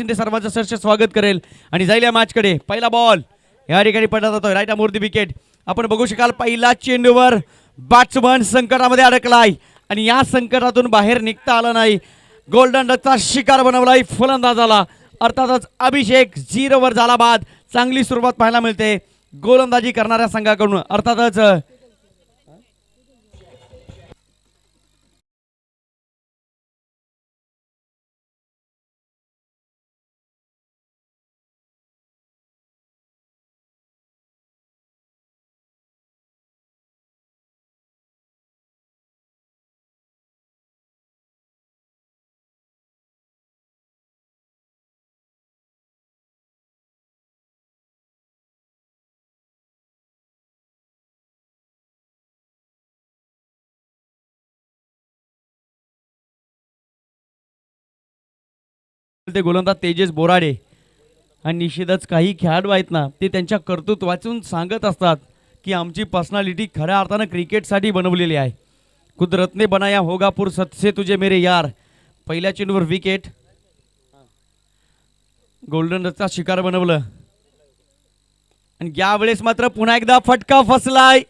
शिंदे सर्वांचं सहर्ष स्वागत करेल आणि जाईल या मॅचकडे. पहिला बॉल या ठिकाणी पडला जातोय राईट मोर दी विकेट. आपण बघू शकाल पहिला चेंडूवर बॅट्समन संकटामध्ये अडकलाय आणि या संकटातून बाहेर निघता आला नाही. गोल्डन डकचा शिकार बनवलाय फलंदाजाला. अर्थातच अभिषेक 0 वर झाला बाद. चांगली सुरुवात पाहायला मिळते गोलंदाजी करणाऱ्या संघाकडून. अर्थातच ते गोलंदाज तेजस बोराडे आणि निश्चितच काही खेळाडू आहेत ना ते त्यांच्या कर्तृत्वातून सांगत असतात की आमची पर्सनॅलिटी खऱ्या अर्थानं क्रिकेटसाठी बनवलेली आहे. कुदरत ने बनाया होगा फुर्सत से तुझे मेरे यार. पहिल्या चेंडूवर विकेट. गोल्डन डकचा शिकार बनवलं आणि यावेळेस मात्र पुन्हा एकदा फटका फसलाय.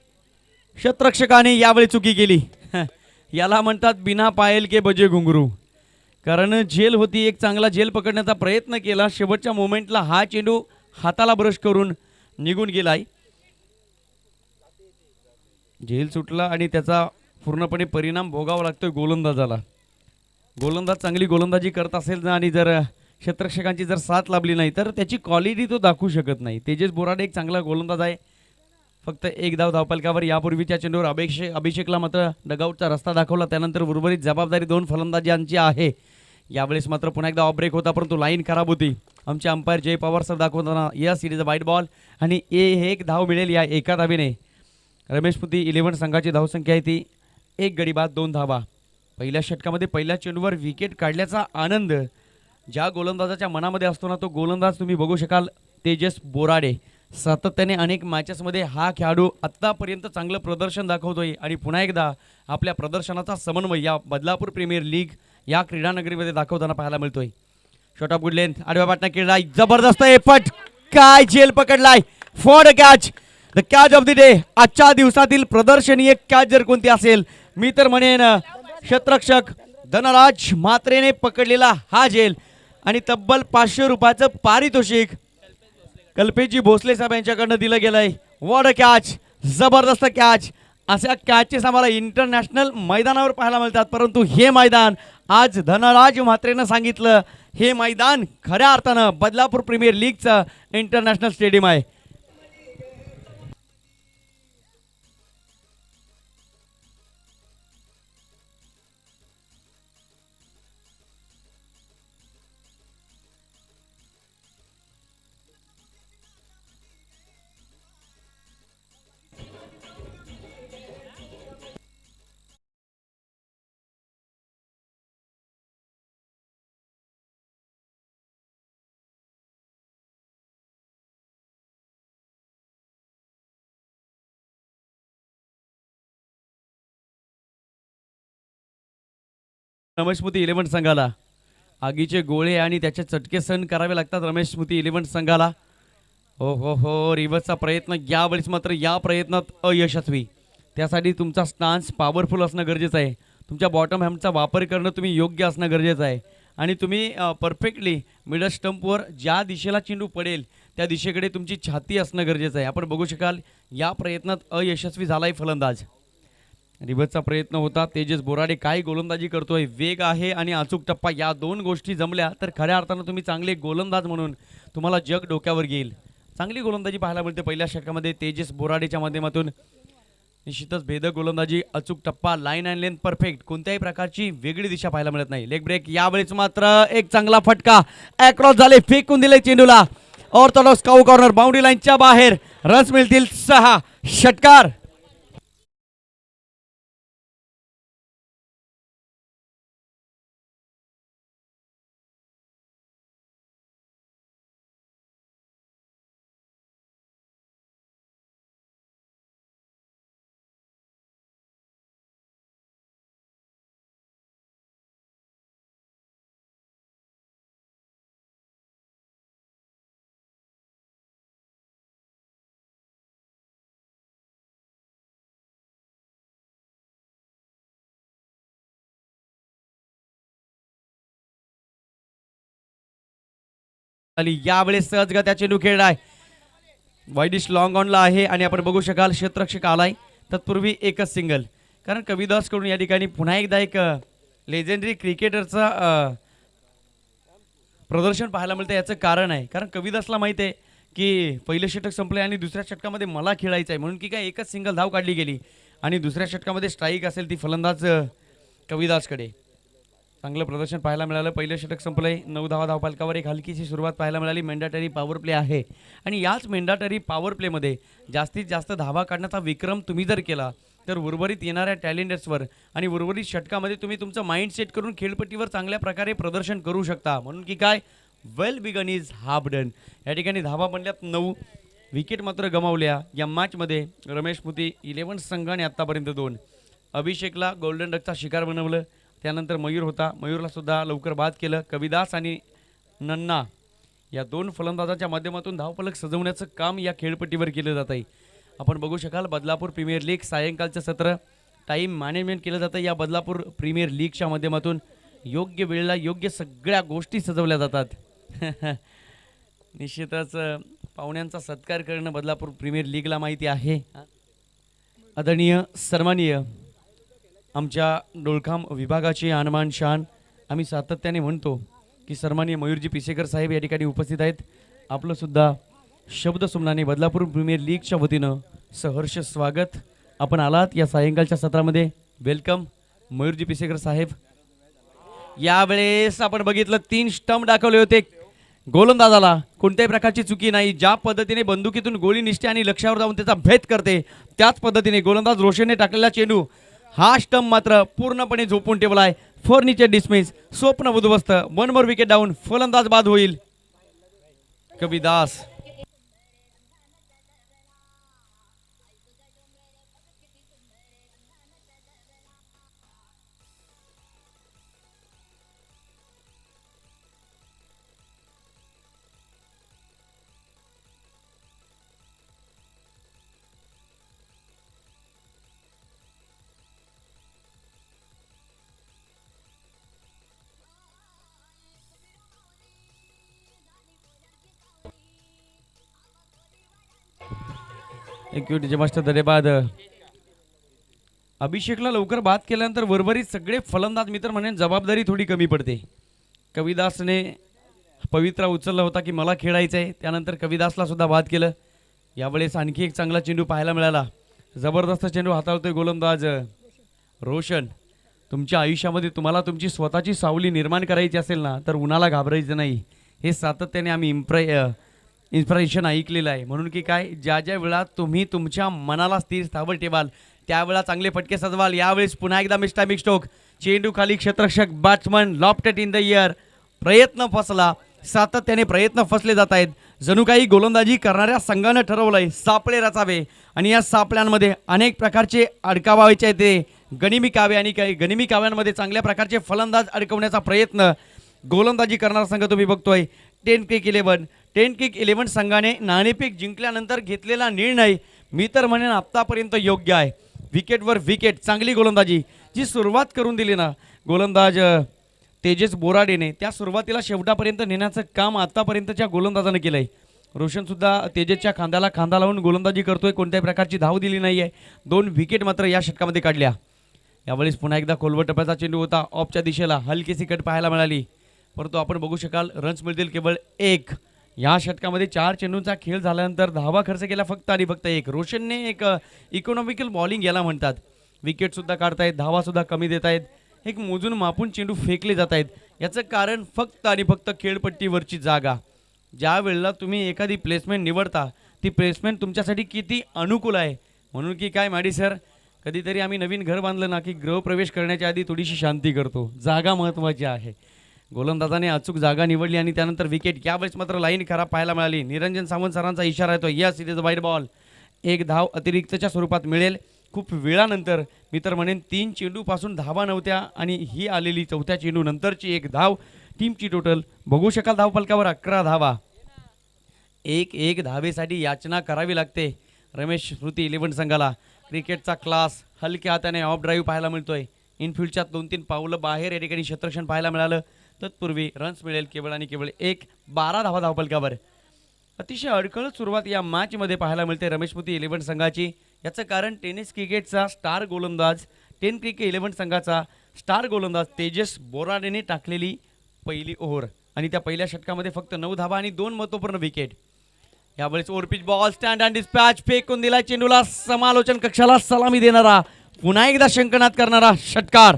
क्षेत्ररक्षकाने यावेळी चुकी केली. याला म्हणतात बिना पायल के बजे घुंगरू. कारण झेल होती, एक चांगला झेल पकडण्याचा प्रयत्न केला. शेवटच्या मोमेंटला हा चेंडू हाताला ब्रश करून निघून गेलाय. झेल सुटला आणि त्याचा पूर्णपणे परिणाम भोगावा लागतोय गोलंदाजाला. गोलंदाज चांगली गोलंदाजी करत असेल ना आणि जर क्षेत्ररक्षकांची जर साथ लाभली नाही तर त्याची क्वालिटी तो दाखवू शकत नाही. तेजस बोराडे एक चांगला गोलंदाज आहे. फक्त एक धाव धावपलकावर. यापूर्वीच्या चेंडूवर अभिषेकला मात्र डगआउटचा रस्ता दाखवला. त्यानंतर उर्वरित जबाबदारी 2 फलंदाजांची आहे. यावेळेस मात्र पुन्हा एकदा ऑफ ब्रेक होता परंतु लाईन खराब होती. आमचे अंपायर जय पवार सर दाखवताना या सिरीजचा वाईट बॉल आणि एक धाव मिळेल या एका धावेने. रमेशपुती 11 संघाची धावसंख्या आहे ती 1 गडी बाद 2 धावा. पहिल्या षटकामध्ये पहिल्या चेंडूवर विकेट काढल्याचा आनंद ज्या गोलंदाजाच्या मनामध्ये असतो ना तो गोलंदाज तुम्ही बघू शकाल तेजस बोराडे. सातत्याने अनेक मॅचेसमध्ये हा खेळाडू आत्तापर्यंत चांगलं प्रदर्शन दाखवतोय आणि पुन्हा एकदा आपल्या प्रदर्शनाचा समन्वय या बदलापूर प्रीमियर लीग या क्रीडानगरीमध्ये दाखवताना पाहायला मिळतोय. शॉट ऑफ गुड लेंथ आडव्या पाटणा केलाय. जबरदस्त एफर्ट. काय झेल पकडलाय. For a catch. The catch of the day. आजच्या दिवसातील प्रदर्शनीय कॅच जर कोणती असेल मी तर म्हणेन क्षेत्ररक्षक धनराज म्हात्रेने पकडलेला हा झेल आणि तब्बल 500 रुपयाचं पारितोषिक कल्पेशजी भोसले साहेब यांच्याकडनं दिलं गेलंय. What a catch. जबरदस्त कॅच. अशा कॅचेस आम्हाला इंटरनॅशनल मैदानावर पाहायला मिळतात परंतु हे मैदान आज धनराज म्हात्रेनं सांगितलं हे मैदान खऱ्या अर्थानं बदलापूर प्रीमियर लीगचं इंटरनॅशनल स्टेडियम आहे. रमेश स्मृती 11 संघाला आगीचे गोळे आणि त्याचे चटके सहन करावे लागतात रमेश स्मृती 11 संघाला. हो रिव्हर्सचा प्रयत्न यावेळेस मात्र या प्रयत्नात अयशस्वी. त्यासाठी तुमचा स्टान्स पॉवरफुल असणं गरजेचं आहे. तुमच्या बॉटम हॅमचा वापर करणं तुम्ही योग्य असणं गरजेचं आहे आणि तुम्ही परफेक्टली मिडल स्टंपवर ज्या दिशेला चेंडू पडेल त्या दिशेकडे तुमची छाती असणं गरजेचं आहे. आपण बघू शकाल या प्रयत्नात अयशस्वी झालाय फलंदाज. रिव्हर्सचा प्रयत्न होता. तेजस बोराडे काय गोलंदाजी करतोय. वेग आहे आणि अचूक टप्पा या 2 गोष्टी जमल्या तर खऱ्या अर्थानं तुम्ही चांगले गोलंदाज म्हणून तुम्हाला जग डोक्यावर घेईल. चांगली गोलंदाजी पाहायला मिळते पहिल्या षटकामध्ये तेजस बोराडेच्या माध्यमातून. निश्चितच भेदक गोलंदाजी, अचूक टप्पा, लाईन अँड लेंथ परफेक्ट. कोणत्याही प्रकारची वेगळी दिशा पाहायला मिळत नाही. Leg break. यावेळेस मात्र एक चांगला फटका अक्रॉस झाले. फेकून दिले चेंडूला. ऑर्थोडॉक्स काऊ कॉर्नर बाउंड्री लाईनच्या बाहेर. रन्स मिळतील 6. षटकार. आणि यावेळेस सहजगत्या चेंडू खेळलाय, वाईडिश लॉंग ऑनला आहे आणि आपण बघू शकाल क्षेत्ररक्षक आलाय. तत्पूर्वी एकच सिंगल, कारण कविदास कडून या ठिकाणी पुन्हा एकदा एक लेजेंडरी क्रिकेटरचा प्रदर्शन पाहायला मिळतं. याचं कारण आहे कारण कविदासला माहिती आहे की पहिलं षटक संपलंय आणि दुसऱ्या षटकामध्ये मला खेळायचं आहे, म्हणून की काय एकच सिंगल धाव काढली गेली आणि दुसऱ्या षटकामध्ये स्ट्राईक असेल ती फलंदाज कविदासकडे. चांगलं प्रदर्शन पाहायला मिळालं. पहिलं षटक संपलंय, 9 धावा धावफलकावर एक हलकीशी सुरुवात पाहायला मिळाली. मेंडाटरी पॉवर प्ले आहे आणि याच मेंडाटरी पॉवर प्लेमध्ये जास्तीत जास्त धावा काढण्याचा विक्रम तुम्ही जर केला तर उर्वरित येणाऱ्या टॅलेंटर्सवर आणि उर्वरित षटकामध्ये तुम्ही तुमचं माइंड सेट करून खेळपट्टीवर चांगल्या प्रकारे प्रदर्शन करू शकता. म्हणून की काय well begun is half done. या ठिकाणी धावा बनल्यात 9, विकेट मात्र गमावल्या या मॅचमध्ये. रमेश मुती 11 संघाने आत्तापर्यंत 2. अभिषेकला गोल्डन डकचा शिकार बनवलं. त्यानंतर मयूर होता, मयूरला सुद्धा लवकर बाद केलं. कविदास आणि नन्ना या 2 फलंदाजांच्या माध्यमातून धावफलक सजवण्याचं काम या खेळपट्टीवर केलं जात आहे. आपण बघू शकाल बदलापूर प्रीमियर लीग सायंकाळचं सत्र टाईम मॅनेजमेंट केलं जातं या बदलापूर प्रीमियर लीगच्या माध्यमातून. योग्य वेळेला योग्य सगळ्या गोष्टी सजवल्या जातात. निश्चितच पाहुण्यांचा सत्कार करणं बदलापूर प्रीमियर लीगला माहिती आहे. आदरणीय सन्माननीय आमच्या डोळखाम विभागाचे आनमान शान आम्ही सातत्याने म्हणतो की सन्माननीय मयूरजी पिसेकर साहेब या ठिकाणी उपस्थित आहेत. आपलं सुद्धा शब्द सुमनाने बदलापूर प्रीमियर लीगच्या वतीनं सहर्ष स्वागत. आपण आलात या सायंकाळच्या सत्रामध्ये. वेलकम मयूरजी पिसेकर साहेब. यावेळेस आपण बघितलं 3 स्टंप दाखवले होते. गोलंदाजाला कोणत्याही प्रकारची चुकी नाही. ज्या पद्धतीने बंदुकीतून गोळी निघते आणि लक्ष्यावर जाऊन त्याचा भेद करते त्याच पद्धतीने गोलंदाज रोशनने टाकलेला चेंडू हा स्टंप मात्र पूर्णपणे झोपून ठेवलाय. फर्निचर डिसमिस, स्वप्न उद्ध्वस्त. 1 मोर विकेट डाऊन, फलंदाज बाद होईल. कविदास एक मस्त धन्यवाद. अभिषेकला लवकर बाद केल्यानंतर वरवरीत सगळे फलंदाज मित्र म्हणेन जबाबदारी थोडी कमी पडते. कविदासने पवित्रा उचलला होता की मला खेळायचं आहे, त्यानंतर कविदासला सुद्धा बाद केलं. यावेळेस आणखी एक चांगला चेंडू पाहायला मिळाला. जबरदस्त चेंडू हाताळतोय गोलंदाज रोशन. तुमच्या आयुष्यामध्ये तुम्हाला तुमची स्वतःची सावली निर्माण करायची असेल ना तर उन्हाला घाबरायचं नाही. हे सातत्याने आम्ही इन्स्पिरेशन ऐकलेलं आहे. म्हणून की काय ज्या ज्या वेळा तुम्ही तुमच्या मनाला स्थिर स्थावर ठेवाल त्यावेळा चांगले फटके सजवाल. यावेळेस पुन्हा एकदा मिस्टर स्ट्रोक, चेंडू खाली क्षेत्ररक्षक batsman lofted in the air. प्रयत्न फसला, सातत्याने प्रयत्न फसले जात आहेत. जणू काही गोलंदाजी करणाऱ्या संघानं ठरवलंय सापळे रचावे आणि या सापळ्यांमध्ये अनेक प्रकारचे अडकावायचे आहेत. ते गनिमी कावे आणि काही गनिमी काव्यांमध्ये चांगल्या प्रकारचे फलंदाज अडकवण्याचा प्रयत्न गोलंदाजी करणारा संघ तुम्ही बघतोय. 10 क्रिक 11 संघाने नाणेफेक जिंकल्यानंतर घेतलेला निर्णय मी तर म्हणेन आत्तापर्यंत योग्य आहे. विकेटवर विकेट, चांगली गोलंदाजी जी सुरुवात करून दिली ना गोलंदाज तेजस बोराडेने, त्या सुरुवातीला शेवटापर्यंत नेण्याचं काम आतापर्यंतच्या गोलंदाजानं केलंय. रोशन सुद्धा तेजसच्या खांद्याला खांदा लावून गोलंदाजी करतोय. कोणत्याही प्रकारची धाव दिली नाहीये. 2 विकेट मात्र या षटकामध्ये काढल्या. यावेळेस पुन्हा एकदा खोलवर टप्प्याचा चेंडू होता. ऑफच्या दिशेला हलकीशी कट पाहायला मिळाली, परंतु आपण बघू शकाल रन्स मिळतील केवळ 1. या षटकामध्ये 4 चेंडूंचा खेळ झाल्यानंतर धावा खर्च केला फक्त आणि फक्त 1. रोशनने एक इकॉनॉमिकल बॉलिंग याला म्हणतात. विकेट सुद्धा काढतायत, धावा सुद्धा कमी देत आहेत. एक मोजून मापून चेंडू फेकले जात आहेत. याचं कारण फक्त आणि फक्त खेळपट्टीवरची जागा. ज्या वेळेला तुम्ही एखादी प्लेसमेंट निवडता ती प्लेसमेंट तुमच्यासाठी किती अनुकूल आहे. म्हणून की काय मॅडी सर, कधीतरी आम्ही नवीन घर बांधलं ना की गृहप्रवेश करण्याच्या आधी थोडीशी शांती करतो. जागा महत्त्वाची आहे. गोलंदाजाने अचूक जागा निवडली आणि त्यानंतर विकेट. यावेळेस मात्र लाईन खराब पाहायला मिळाली. निरंजन सावंत सरांचा इशारा येतो, yes it is a wide ball. 1 धाव अतिरिक्तच्या स्वरूपात मिळेल. खूप वेळानंतर मी तर म्हणेन 3 चेंडूपासून धावा नव्हत्या आणि ही आलेली 4थ्या चेंडू नंतरची 1 धाव. टीमची टोटल बघू शकाल धावफलकावर 11 धावा. 1 धावेसाठी याचना करावी लागते रमेश स्मृती 11 संघाला. क्रिकेटचा क्लास, हलक्या हाताने ऑफ ड्राईव्ह पाहायला मिळतोय. इनफिल्डच्या 2-3 पावलं बाहेर या ठिकाणी क्षेत्ररक्षण पाहायला मिळालं. तत्पूर्वी रन्स मिळेल केवळ आणि केवळ 12 धावा धावपलकावर. अतिशय अडखळत सुरुवात या मॅचमध्ये पाहायला मिळते रमेशमुती 11 संघाची. याचं कारण टेनिस क्रिकेटचा स्टार गोलंदाज 10 क्रिकेट 11 संघाचा स्टार गोलंदाज तेजस बोराडेने टाकलेली पहिली ओव्हर आणि त्या पहिल्या षटकामध्ये फक्त 9 धावा आणि 2 महत्त्वपूर्ण विकेट. यावेळेस overpitch ball stand and dispatch फेकून दिला चेंडूला. समालोचन कक्षाला सलामी देणारा पुन्हा एकदा शंखनाद करणारा षटकार.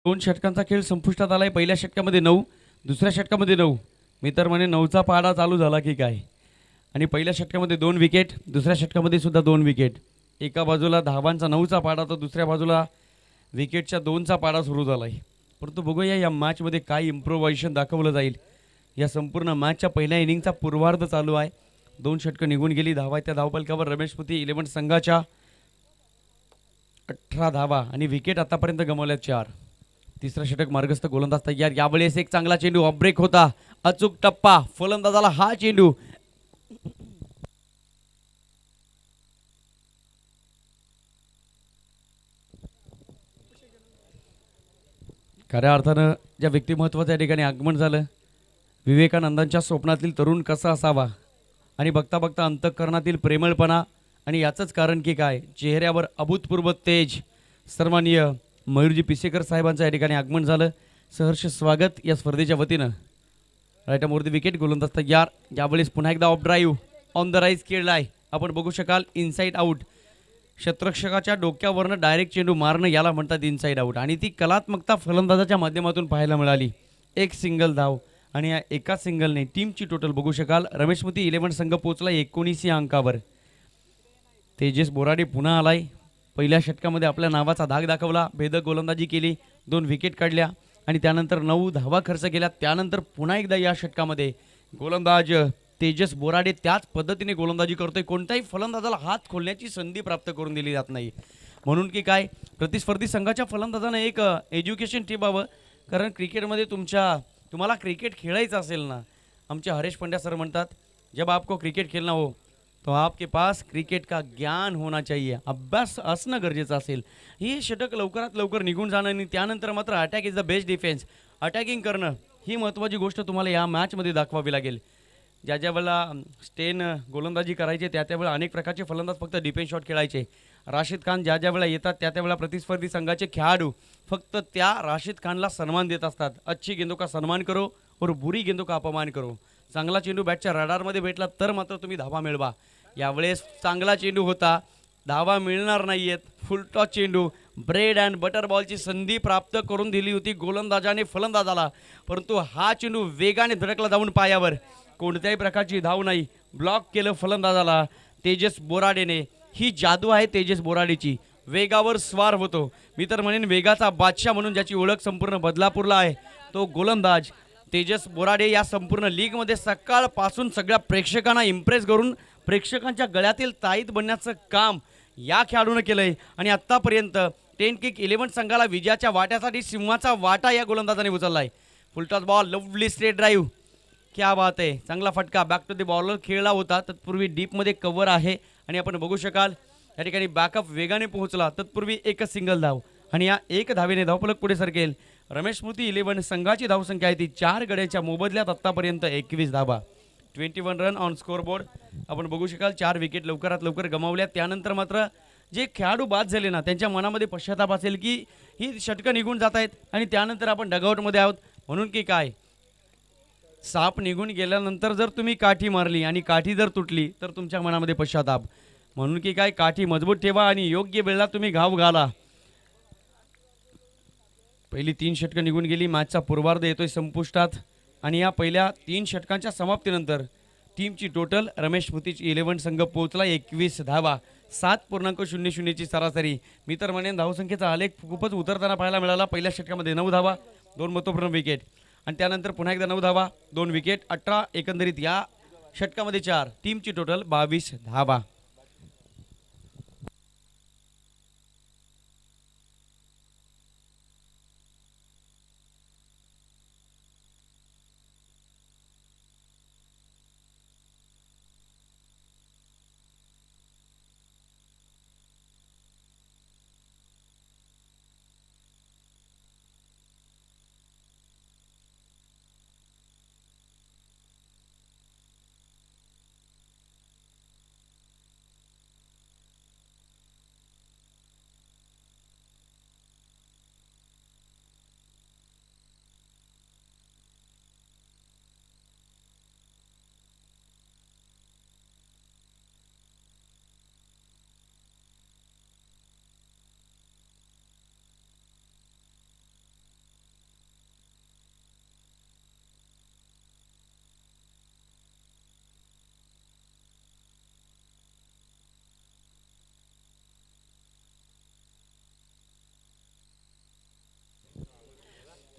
दोन षटकांचा खेळ संपुष्टात आलाय. पहिल्या षटकामध्ये 9, दुसऱ्या षटकामध्ये 9. मी तर म्हणे 9चा पाडा चालू झाला की काय. आणि पहिल्या षटकामध्ये 2 विकेट, दुसऱ्या षटकामध्ये सुद्धा 2 विकेट. एका बाजूला धावांचा 9चा पाडा तर दुसऱ्या बाजूला विकेटच्या 2चा पाडा सुरू झाला आहे. परंतु बघूया या मॅचमध्ये काय इम्प्रोव्हायझेशन दाखवलं जाईल. या संपूर्ण मॅचच्या पहिल्या इनिंगचा पूर्वार्ध चालू आहे. 2 षटकं निघून गेली. धावा त्या धावपलकावर रमेशमुती 11 संघाच्या 18 धावा आणि विकेट आतापर्यंत गमावल्या 4. तिसरा षटक मार्गस्थ गोलंदाज तयार. यावेळेस एक चांगला चेंडू ऑफ ब्रेक होता. अचूक टप्पा फलंदाजाला हा चेंडू. खऱ्या अर्थानं ज्या व्यक्तिमत्वाचं या ठिकाणी आगमन झालं. विवेकानंदांच्या स्वप्नातील तरुण कसा असावा आणि बघता बघता अंतःकरणातील प्रेमळपणा आणि याचंच कारण की काय चेहऱ्यावर अभूतपूर्व तेज. सन्माननीय मयूरजी पिसेकर साहेबांचं या ठिकाणी आगमन झालं. सहर्ष स्वागत या स्पर्धेच्या वतीनं. राईट मोर विकेट गोलंदाज तयार. यावेळेस पुन्हा एकदा of drive on the rise खेळलाय. आपण बघू शकाल इनसाईड आऊट. शतरक्षकाच्या डोक्यावरनं डायरेक्ट चेंडू मारणं याला म्हणतात इनसाईड आऊट आणि ती कलात्मकता फलंदाजाच्या माध्यमातून पाहायला मिळाली. एक सिंगल धाव आणि या एका सिंगलने टीमची टोटल बघू शकाल. रमेशमुती 11 संघ पोहोचला 19 अंकावर. तेजस बोराडे पुन्हा आलाय. पहिल्या षटकामध्ये आपल्या नावाचा धाक दाखवला. भेदक गोलंदाजी केली. 2 विकेट काढल्या आणि त्यानंतर 9 धावा खर्च केल्या. त्यानंतर पुन्हा एकदा या षटकामध्ये गोलंदाज तेजस बोराडे त्याच पद्धतीने गोलंदाजी करतोय. कोणत्याही फलंदाजाला हात खोलण्याची संधी प्राप्त करून दिली जात नाही. म्हणून की काय प्रतिस्पर्धी संघाच्या फलंदाजानं एक एज्युकेशन ठेवावं. कारण क्रिकेटमध्ये तुम्हाला क्रिकेट खेळायचं असेल ना. आमचे हरेश पंड्या सर म्हणतात जब आपको क्रिकेट खेलना हो तो आपके पास क्रिकेट का ज्ञान होना चाहिए. अभ्यास असणं गरजेचं असेल. ही षटक लवकरात लवकर निघून जाणं आणि त्यानंतर मात्र attack is the best defence. Attacking करणं ही महत्त्वाची गोष्ट तुम्हाला या मॅचमध्ये दाखवावी लागेल. ज्या ज्या वेळेला स्टेन गोलंदाजी करायचे त्या त्यावेळेला अनेक प्रकारचे फलंदाज फक्त डिफेन्स शॉट खेळायचे. राशिद खान ज्या ज्या वेळेला येतात त्या त्यावेळेला प्रतिस्पर्धी संघाचे खेळाडू फक्त त्या राशिद खानला सन्मान देत असतात. अच्छी गेंदों का सन्मान करो और बुरी गेंदों का अपमान करो. चांगला चेंडू बॅटच्या रडारमध्ये भेटला तर मात्र तुम्ही धावा मिळवा. यावेळेस चांगला चेंडू होता. धावा मिळणार नाहीयेत. फुलटॉस चेंडू ब्रेड अँड बटर बॉलची संधी प्राप्त करून दिली होती गोलंदाजाने फलंदाजाला. परंतु हा चेंडू वेगाने धडकला जाऊन पायावर. कोणत्याही प्रकारची धाव नाही. ब्लॉक केलं फलंदाजाला तेजस बोराडेने. ही जादू आहे तेजस बोराडेची. वेगावर स्वार होतो. मी तर म्हणेन वेगाचा बादशाह म्हणून ज्याची ओळख संपूर्ण बदलापूरला आहे तो गोलंदाज तेजस बोराडे. या संपूर्ण लीगमध्ये सकाळपासून सगळ्या प्रेक्षकांना इम्प्रेस करून प्रेक्षकांच्या गळ्यातील ताईत बनण्याचं काम या खेळाडूनं केलंय. आणि आत्तापर्यंत 10 क्रिकेट 11 संघाला विजयाच्या वाट्यासाठी सिंहाचा वाटा या गोलंदाजाने उचललाय. Full toss ball lovely straight drive. क्या बात आहे. चांगला फटका बॅक टू द बॉलर खेळला होता. तत्पूर्वी डीपमध्ये कव्हर आहे आणि आपण बघू शकाल या ठिकाणी बॅकअप वेगाने पोहोचला. तत्पूर्वी एकच सिंगल धाव आणि या एक धावेने धावफलक पुढे सरकेल. रमेशमुती 11 संघाची धावसंख्या आहे ती 4 गड्याच्या मोबदल्यात आत्तापर्यंत 21 धावा. 21 रन ऑन स्कोअरबोर्ड. आपण बघू शकाल 4 विकेट लवकरात लवकर गमावल्या. त्यानंतर मात्र जे खेळाडू बाद झाले ना त्यांच्या मनामध्ये पश्चाताप असेल की ही षटकं निघून जात आहेत आणि त्यानंतर आपण डगआउटमध्ये आहोत म्हणून की काय साप निघून गेल्यानंतर जर तुम्ही काठी मारली आणि काठी जर तुटली तर तुमच्या मनामध्ये पश्चाताप म्हणून की काय काठी मजबूत ठेवा आणि योग्य वेळेला तुम्ही घाव घाला. पहिली 3 षटकं निघून गेली. मॅचचा पूर्वार्ध येतोय संपुष्टात आणि या पहिल्या 3 षटकांच्या समाप्तीनंतर टीमची टोटल रमेश स्मृतीची 11 संघ पोहोचला 21 धावा 7.00 ची सरासरी. मी तर म्हणेन धावसंख्येचा आलेख खूपच उतरताना पाहायला मिळाला. पहिल्या षटकामध्ये 9 धावा 2 महत्त्वपूर्ण विकेट आणि त्यानंतर पुन्हा एकदा 9 धावा 2 विकेट 18 एकंदरीत या षटकामध्ये 4 टीमची टोटल 22 धावा.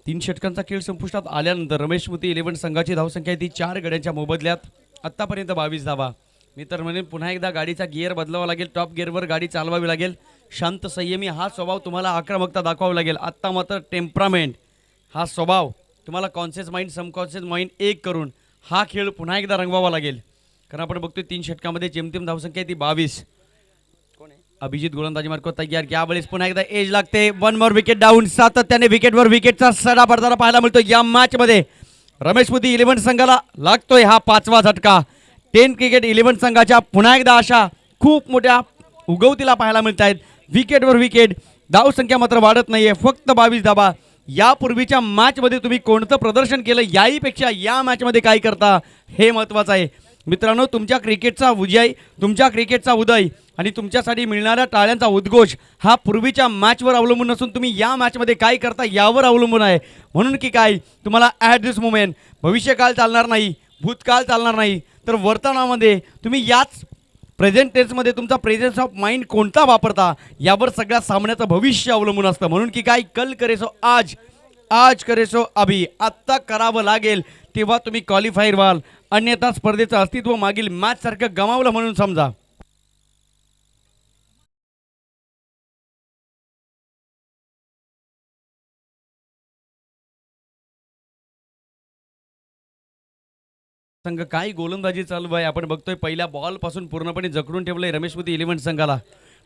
तीन षटकांचा खेळ संपुष्टात आल्यानंतर रमेश स्मृती 11 संघाची धावसंख्या आहे ती 4 गड्यांच्या मोबदल्यात आत्तापर्यंत 22 धावा. मी तर म्हणेन पुन्हा एकदा गाडीचा गिअर बदलावा लागेल. टॉप गिअरवर गाडी चालवावी लागेल. शांत संयमी हा स्वभाव तुम्हाला आक्रमकता दाखवावा लागेल. आत्ता मात्र टेम्परामेंट हा स्वभाव तुम्हाला कॉन्शियस माइंड सबकॉन्शियस माइंड एक करून हा खेळ पुन्हा एकदा रंगवावा लागेल. कारण आपण बघतोय 3 षटकामध्ये जेमतेम धावसंख्या आहे ती 22. अभिजित गोलंदाजी मार्क तयार यावेळेस पुन्हा एकदा एज लागते. 1 मोर विकेट डाऊन. सातत्याने विकेटवर विकेटचा सडा पडताना पाहायला मिळतो या मॅच मध्ये. रमेश स्मृती 11 संघाला लागतोय हा 5वा झटका. 10 क्रिकेट 11 संघाच्या पुन्हा एकदा अशा खूप मोठ्या उगवतीला पाहायला मिळत आहेत. विकेटवर विकेट धावसंख्या मात्र वाढत नाहीये फक्त 22 धावा. यापूर्वीच्या मॅच मध्ये तुम्ही कोणतं प्रदर्शन केलं याहीपेक्षा या मॅच मध्ये काय करता हे महत्त्वाचं आहे मित्रांनो. तुमच्या क्रिकेटचा विजय तुमच्या क्रिकेटचा उदय आणि तुमच्यासाठी मिळणाऱ्या टाळ्यांचा उद्घोष हा पूर्वीच्या मॅचवर अवलंबून नसून तुम्ही या मॅचमध्ये काय करता यावर अवलंबून आहे. म्हणून की काय तुम्हाला ॲट दिस मोमेंट भविष्यकाळ चालणार नाही भूतकाळ चालणार नाही तर वर्तमानामध्ये तुम्ही याच प्रेझेंट टेन्समध्ये तुमचा प्रेझेन्स ऑफ माइंड कोणता वापरता यावर सगळ्या सामन्याचं भविष्य अवलंबून असतं. म्हणून की काय कल करे सो आज आज करे सो अभी. आत्ता करावं लागेल तेव्हा तुम्ही क्वालिफायर व्हाल अन्यथा स्पर्धेचं अस्तित्व मागील मॅच सारखं गमावलं म्हणून समजा. संघ काय गोलंदाजी चालू आहे आपण बघतोय. पहिल्या बॉल पासून पूर्णपणे जखडून ठेवलंय रमेश स्मृती 11 संघाला.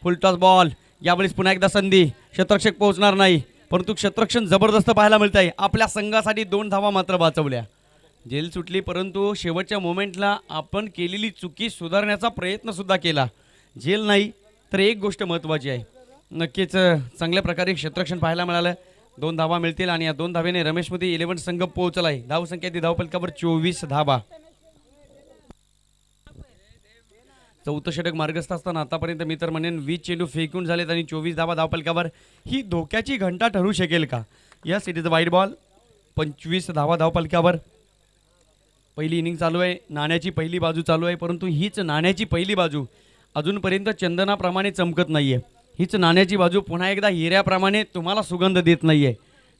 फुल टॉस बॉल यावेळेस पुन्हा एकदा संधी. शतरक्षक पोहोचणार नाही परंतु क्षेत्ररक्षण जबरदस्त पाहायला मिळत आहे. आपल्या संघासाठी 2 धावा मात्र वाचवल्या. जेल सुटली परंतु शेवटच्या मोमेंटला आपण केलेली चुकी सुधारण्याचा प्रयत्न सुद्धा केला. जेल नाही तर एक गोष्ट महत्त्वाची आहे नक्कीच चांगल्या प्रकारे क्षेत्ररक्षण पाहायला मिळालं. 2 धावा मिळतील आणि या 2 धावेने रमेश स्मृती 11 संघ पोहोचलाय. धावसंख्या ती धावफलकावर 24 धावा. चौथं षटक मार्गस्थ असताना आतापर्यंत मी तर म्हणेन 20 चेंडू फेकून झालेत आणि 24 धावा धावफलकावर. ही धोक्याची घंटा ठरू शकेल का. Yes it is a wide ball. 25 धावा धावफलकावर. पहिली इनिंग चालू आहे. नाण्याची पहिली बाजू चालू आहे परंतु हीच नाण्याची पहिली बाजू अजूनपर्यंत चंदनाप्रमाणे चमकत नाहीये. हीच नाण्याची बाजू पुन्हा एकदा हिऱ्याप्रमाणे तुम्हाला सुगंध देत नाहीये.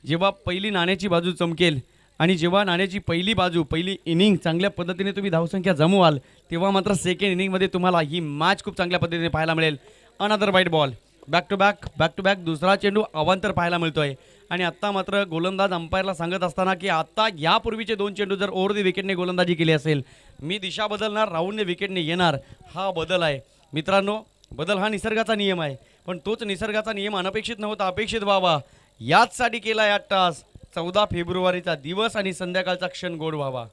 जेव्हा पहिली नाण्याची बाजू चमकेल आणि जेव्हा नाण्याची पहिली बाजू पहिली इनिंग चांगल्या पद्धतीने तुम्ही धावसंख्या जमवाल तेव्हा मात्र सेकंड इनिंगमध्ये तुम्हाला ही मॅच खूप चांगल्या पद्धतीने पाहायला मिळेल. Another wide ball. Back to back दुसरा चेंडू अवांतर पाहायला मिळतोय आणि आत्ता मात्र गोलंदाज अंपायरला सांगत असताना की आत्ता यापूर्वीचे 2 चेंडू जर ओव्हर द विकेटने गोलंदाजी केली असेल मी दिशा बदलणार राहुलने विकेटने येणार. हा बदल आहे मित्रांनो. बदल हा निसर्गाचा नियम आहे पण तोच निसर्गाचा नियम अनपेक्षित नव्हता अपेक्षित व्हावा याचसाठी केला या टास. 14 फेब्रुवारीचा दिवस आणि संध्याकाळचा क्षण गोड व्हावा.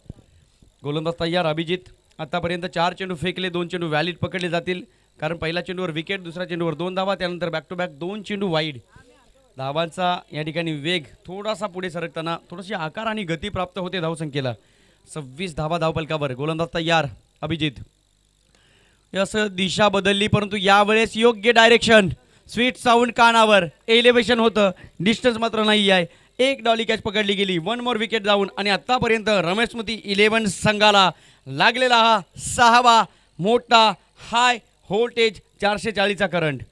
गोलंदाज तयार अभिजित. आतापर्यंत 4 चेंडू फेकले 2 चेंडू व्हॅलिड पकडले जातील. कारण पहिल्या चेंडूवर विकेट, दुसऱ्या चेंडूवर 2 धावा, त्यानंतर बॅक टू बॅक 2 चेंडू वाईड. धावांचा या ठिकाणी वेग थोडासा पुढे सरकताना थोडीशी आकार आणि गती प्राप्त होते धावसंख्येला. 26 धावा धावपलकावर. गोलंदाज तयार अभिजित. असं दिशा बदलली परंतु यावेळेस योग्य डायरेक्शन, स्वीट साऊंड कानावर, एलिव्हेशन होतं, डिस्टन्स मात्र नाही आहे. एक डॉली कॅच पकडली गेली. 1 मोर विकेट जाऊन आणि आतापर्यंत रमेश स्मृती 11 संघाला लागलेला हा 6वा मोठा हाय व्होल्टेज 440चा करंट.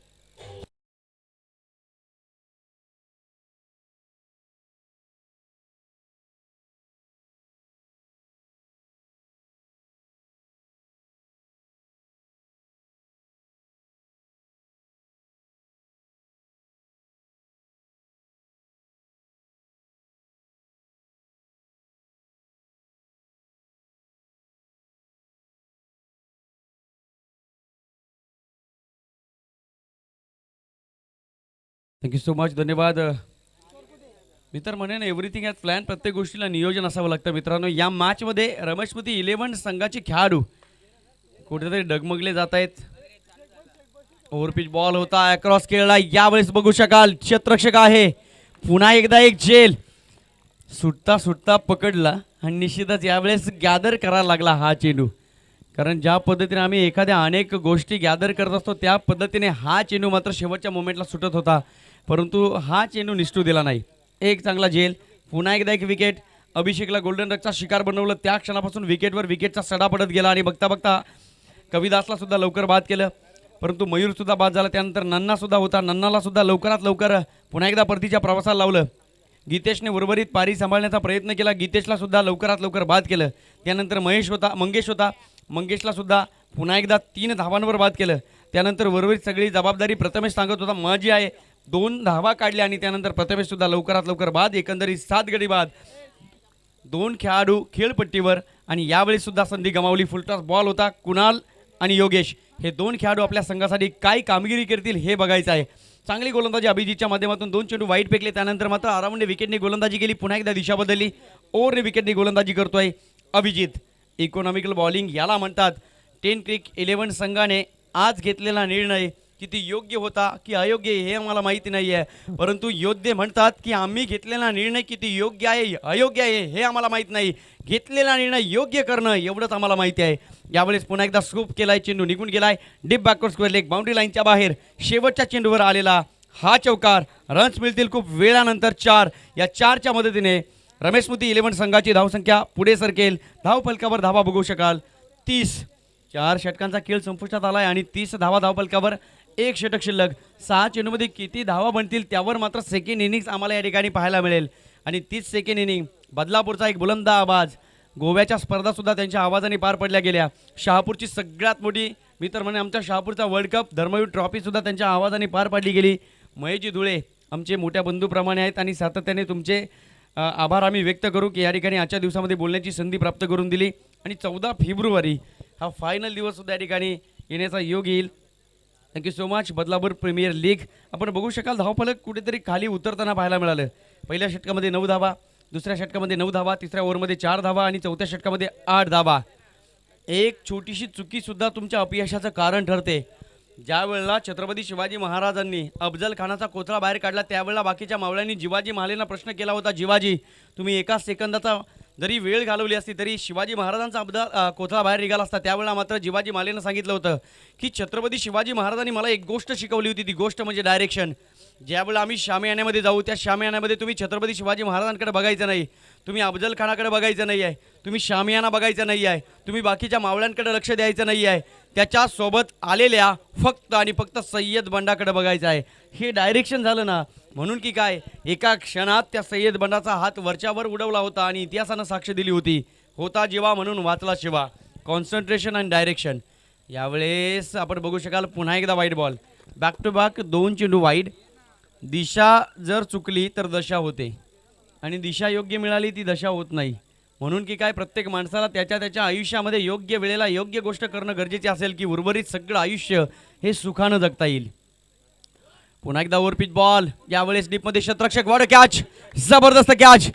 Thank you so much. धन्यवाद. मी तर म्हणेन एव्हरीथिंग ॲज प्लॅन. प्रत्येक गोष्टीला नियोजन असावं लागतं मित्रांनो. या मॅचमध्ये रमेश स्मृती 11 संघाचे खेळाडू कुठेतरी डगमगले जात आहेत. ओव्हरपिच बॉल होता, अक्रॉस खेळला. यावेळेस बघू शकाल क्षेत्ररक्षक आहे. पुन्हा एकदा एक झेल सुटता सुटता पकडला आणि निश्चितच यावेळेस गॅदर करायला लागला हा चेंडू. कारण ज्या पद्धतीने आम्ही एखाद्या अनेक गोष्टी गॅदर करत असतो त्या पद्धतीने हा चेंडू मात्र शेवटच्या मोमेंटला सुटत होता, परंतु हा चेंडू निष्ठू दिला नाही. एक चांगला झेल. पुन्हा एकदा एक विकेट. अभिषेकला गोल्डन डकचा शिकार बनवलं. त्या क्षणापासून विकेटवर विकेटचा सडा पडत गेला आणि बघता बघता कविदासला सुद्धा लवकर बाद केलं, परंतु मयूर सुद्धा बाद झाला. त्यानंतर नन्ना सुद्धा होता. नन्नाला सुद्धा लवकरात लवकर पुन्हा एकदा परतीच्या प्रवासाला लावलं. गीतेशने उर्वरित पारी सांभाळण्याचा प्रयत्न केला. गीतेशला सुद्धा लवकरात लवकर बाद केलं. त्यानंतर मंगेश होता. मंगेशला सुद्धा पुन्हा एकदा 3 धावांवर बाद केलं. त्यानंतर उर्वरित सगळी जबाबदारी प्रथमेश सांगत होता माझी आहे. 2 धावा काढल्या आणि त्यानंतर प्रथमेश सुद्धा लवकरात लवकर बाद. एकंदरीत 7 गडी बाद. 2 खेळाडू खेळपट्टीवर आणि यावेळी सुद्धा संधी गमावली. फुलटॉस बॉल होता. कुणाल आणि योगेश हे 2 खेळाडू आपल्या संघासाठी काय कामगिरी करतील हे बघायचं आहे. चांगली गोलंदाजी अभिजितच्या माध्यमातून 2 चेंडू वाईट फेकले. त्यानंतर मात्र अराउंड विकेटने गोलंदाजी केली. पुन्हा एकदा दिशा बदलली. ओव्हरने विकेटने गोलंदाजी करतोय अभिजित. इकॉनॉमिकल बॉलिंग याला म्हणतात. 10 क्रिक 11 संघाने आज घेतलेला निर्णय किती योग्य होता की अयोग्य हे आम्हाला माहिती नाही आहे, परंतु योद्धे म्हणतात की आम्ही घेतलेला निर्णय किती योग्य आहे अयोग्य आहे हे आम्हाला माहीत नाही. घेतलेला निर्णय योग्य करणं एवढंच आम्हाला माहिती आहे. यावेळेस पुन्हा एकदा स्कूप केलाय. चेंडू निघून गेलाय. Deep backward square leg boundary लाईनच्या बाहेर. शेवटच्या चेंडूवर आलेला हा चौकार. रन्स मिळतील खूप वेळानंतर 4. या 4च्या मदतीने रमेश स्मृती 11 संघाची धावसंख्या पुढे सरकेल. धावफलकावर धावा बघू शकाल 30. 4 षटकांचा खेळ संपुष्टात आलाय आणि 30 धावा धावफलकावर. 1 षटक शिल्लक. 6 चेंडूमध्ये किती धावा बनतील त्यावर मात्र सेकंड इनिंग्स आम्हाला या ठिकाणी पाहायला मिळेल. आणि 30 सेकंड इनिंग. बदलापूरचा एक बुलंद आवाज. गोव्याच्या स्पर्धासुद्धा त्यांच्या आवाजाने पार पडल्या गेल्या. शहापूरची सगळ्यात मोठी मी तर म्हणे आमच्या शहापूरचा वर्ल्ड कप धर्मवीर ट्रॉफीसुद्धा त्यांच्या आवाजाने पार पाडली गेली. महेशजी धुळे आमचे मोठ्या बंधूप्रमाणे आहेत आणि सातत्याने तुमचे आभार आम्ही व्यक्त करू की या ठिकाणी आजच्या दिवसामध्ये बोलण्याची संधी प्राप्त करून दिली. आणि 14 फेब्रुवारी हा फायनल दिवससुद्धा या ठिकाणी येण्याचा योग येईल. Thank you so much. Badlapur premier league आपण बघू शकाल धावफलक कुठेतरी खाली उतरताना पाहायला मिळालं. पहिल्या षटकामध्ये 9 धावा, दुसऱ्या षटकामध्ये 9 धावा, तिसऱ्या ओव्हरमध्ये 4 धावा आणि चौथ्या षटकामध्ये 8 धावा. एक छोटीशी चुकीसुद्धा तुमच्या अपयशाचं कारण ठरते. ज्या वेळेला छत्रपती शिवाजी महाराजांनी अफजल खानाचा कोथळा बाहेर काढला त्यावेळेला बाकीच्या मावळ्यांनी जिवाजी महालेंना प्रश्न केला होता, जिवाजी तुम्ही एका सेकंदाचा जरी वेळ घालवली असती तरी शिवाजी महाराजांचा कोथळा बाहेर निघाला असता. त्यावेळेला मात्र जिवाजी महालेनं सांगितलं होतं की छत्रपती शिवाजी महाराजांनी मला एक गोष्ट शिकवली होती, ती गोष्ट म्हणजे डायरेक्शन. ज्यावेळेला आम्ही शामियान्यामध्ये जाऊ त्या शामियान्यामध्ये तुम्ही छत्रपती शिवाजी महाराजांकडे बघायचं नाही, तुम्ही अफजल खानाकडे बघायचं नाही आहे, तुम्ही शामियाना बघायचं नाही आहे, तुम्ही बाकीच्या मावळ्यांकडे लक्ष द्यायचं नाही आहे, त्याच्यासोबत आलेल्या फक्त आणि फक्त सय्यद बंडाकडे बघायचं आहे. हे डायरेक्शन झालं ना. म्हणून की काय एका क्षणात त्या सय्यद बंडाचा हात वरच्यावर उडवला होता आणि इतिहासानं साक्ष दिली होती. होता जीवा म्हणून वाचला शिवा. कॉन्सन्ट्रेशन आणि डायरेक्शन. यावेळेस आपण बघू शकाल पुन्हा एकदा wide ball. Back to back 2 चेंडू वाईड. दिशा जर चुकली तर दशा होते आणि दिशा योग्य मिळाली ती दशा होत नाही. म्हणून की काय प्रत्येक माणसाला त्याच्या त्याच्या आयुष्यामध्ये योग्य वेळेला योग्य गोष्ट करणं गरजेचे असेल की उर्वरित सगळं आयुष्य हे सुखानं जगता येईल. पुन्हा एकदा ओव्हरपिच बॉल. यावेळेस डीपमध्ये क्षेत्ररक्षक वॉड कॅच. जबरदस्त कॅच.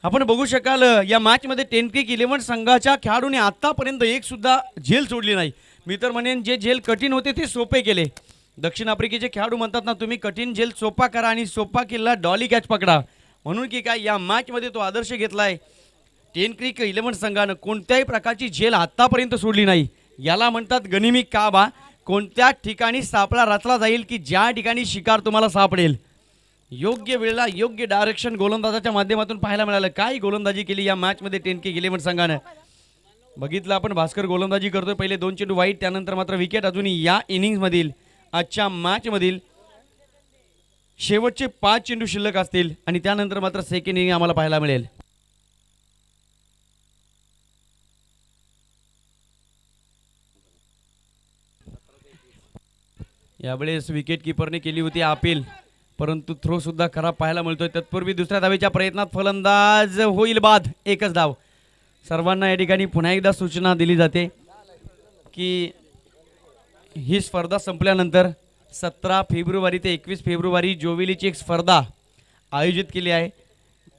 आपण बघू शकाल या मॅचमध्ये 10 क्रिक 11 संघाच्या खेळाडूने आतापर्यंत एक सुद्धा झेल सोडली नाही. मी तर म्हणेन जे झेल कठीण होते ते सोपे केले. दक्षिण आफ्रिकेचे खेळाडू म्हणतात ना, तुम्ही कठीण झेल सोपा करा आणि सोपा किल्ला डॉली कॅच पकडा. म्हणून की काय या मॅचमध्ये तो आदर्श घेतलाय. 10 क्रिक 11 संघानं कोणत्याही प्रकारची झेल आत्तापर्यंत सोडली नाही. याला म्हणतात गनिमी काबा. कोणत्या ठिकाणी सापळा रचला जाईल की ज्या ठिकाणी शिकार तुम्हाला सापडेल. योग्य वेळेला योग्य डायरेक्शन गोलंदाजाच्या माध्यमातून पाहायला मिळालं. काय गोलंदाजी केली या मॅचमध्ये 10 क्रिक 11 संघानं. बघितलं आपण भास्कर गोलंदाजी करतोय. पहिले 2 चेंडू वाईट, त्यानंतर मात्र विकेट. अजूनही या इनिंग्समधील आजच्या मॅचमधील शेवटचे 5 चेंडू शिल्लक असतील आणि त्यानंतर मात्र सेकंड इनिंग आम्हाला पाहायला मिळेल. यावेळेस विकेट किपरने केली होती अपील, परंतु थ्रो सुद्धा खराब पाहायला मिळतोय. तत्पूर्वी दुसऱ्या धावेच्या प्रयत्नात फलंदाज होईल बाद. एकच धाव. सर्वांना या ठिकाणी पुन्हा एकदा सूचना दिली जाते की ही स्पर्धा संपल्यानंतर 17 फेब्रुवारी ते 21 फेब्रुवारी जोविलीची एक स्पर्धा आयोजित केली आहे.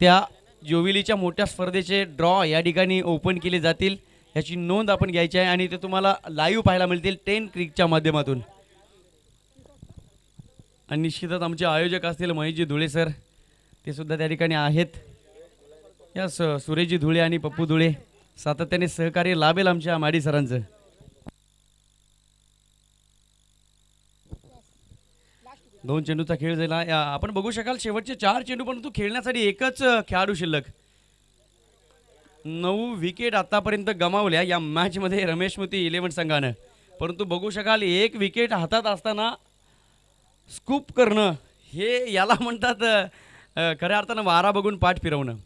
त्या जोविलीच्या मोठ्या स्पर्धेचे ड्रॉ या ठिकाणी ओपन केले जातील. याची नोंद आपण घ्यायची आहे आणि ते तुम्हाला लाईव्ह पाहायला मिळतील 10 क्रिकच्या माध्यमातून. आणि निश्चितच आमचे आयोजक असतील महेशजी धुळे सर, ते सुद्धा त्या ठिकाणी आहेत. या सुरेशजी धुळे आणि पप्पू धुळे सातत्याने सहकार्य लाभेल आमच्या माडी सरांचं. दोन चेंडूचा खेळ झाला. आपण बघू शकाल शेवटचे 4 चेंडू, परंतु खेळण्यासाठी एकच खेळाडू शिल्लक. 9 विकेट आतापर्यंत गमावल्या या मॅचमध्ये रमेश मोती 11 संघानं. परंतु बघू शकाल एक विकेट हातात असताना स्कूप करणं, हे याला म्हणतात खऱ्या अर्थानं वारा बघून पाठ फिरवणं.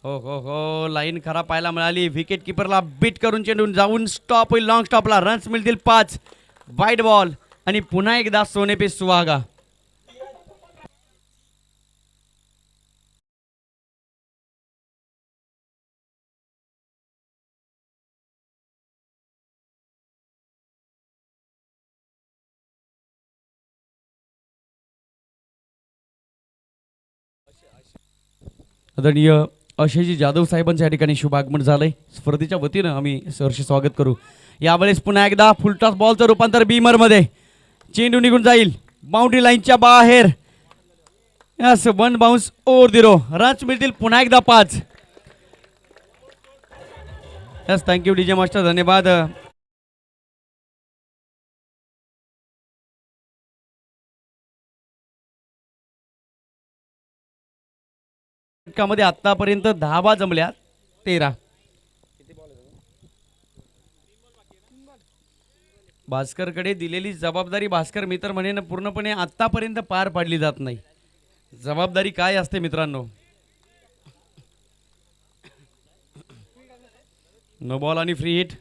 हो हो हो, लाईन खराब पाहायला मिळाली. विकेट किपरला बीट करून चेंडू जाऊन स्टॉप होईल. लॉंग स्टॉपला रन्स मिळतील 5. वाईड बॉल आणि पुन्हा एकदा सोने पे सुहागा. आदरणीय अशयजी जाधव साहेबांच्या ठिकाणी शुभ आगमन झालंय. स्पर्धेच्या वतीनं आम्ही सहर्ष स्वागत करू. यावेळेस पुन्हा एकदा फुलटॉस बॉलचं रूपांतर बीमरमध्ये. चेंडू निघून जाईल बाउंड्री लाईनच्या बाहेर. Yes, 1 bounce over the row. Runs मिळतील पुन्हा एकदा 5. यस, थँक्यू डीजे मास्टर, धन्यवाद. मध्ये आतापर्यंत धावा जमल्या 13. भास्करकडे दिलेली जबाबदारी भास्कर मित्र म्हणेन पूर्णपणे आतापर्यंत पार पाडली जात नाही. जबाबदारी काय असते मित्रांनो? नो बॉल आणि फ्री हिट.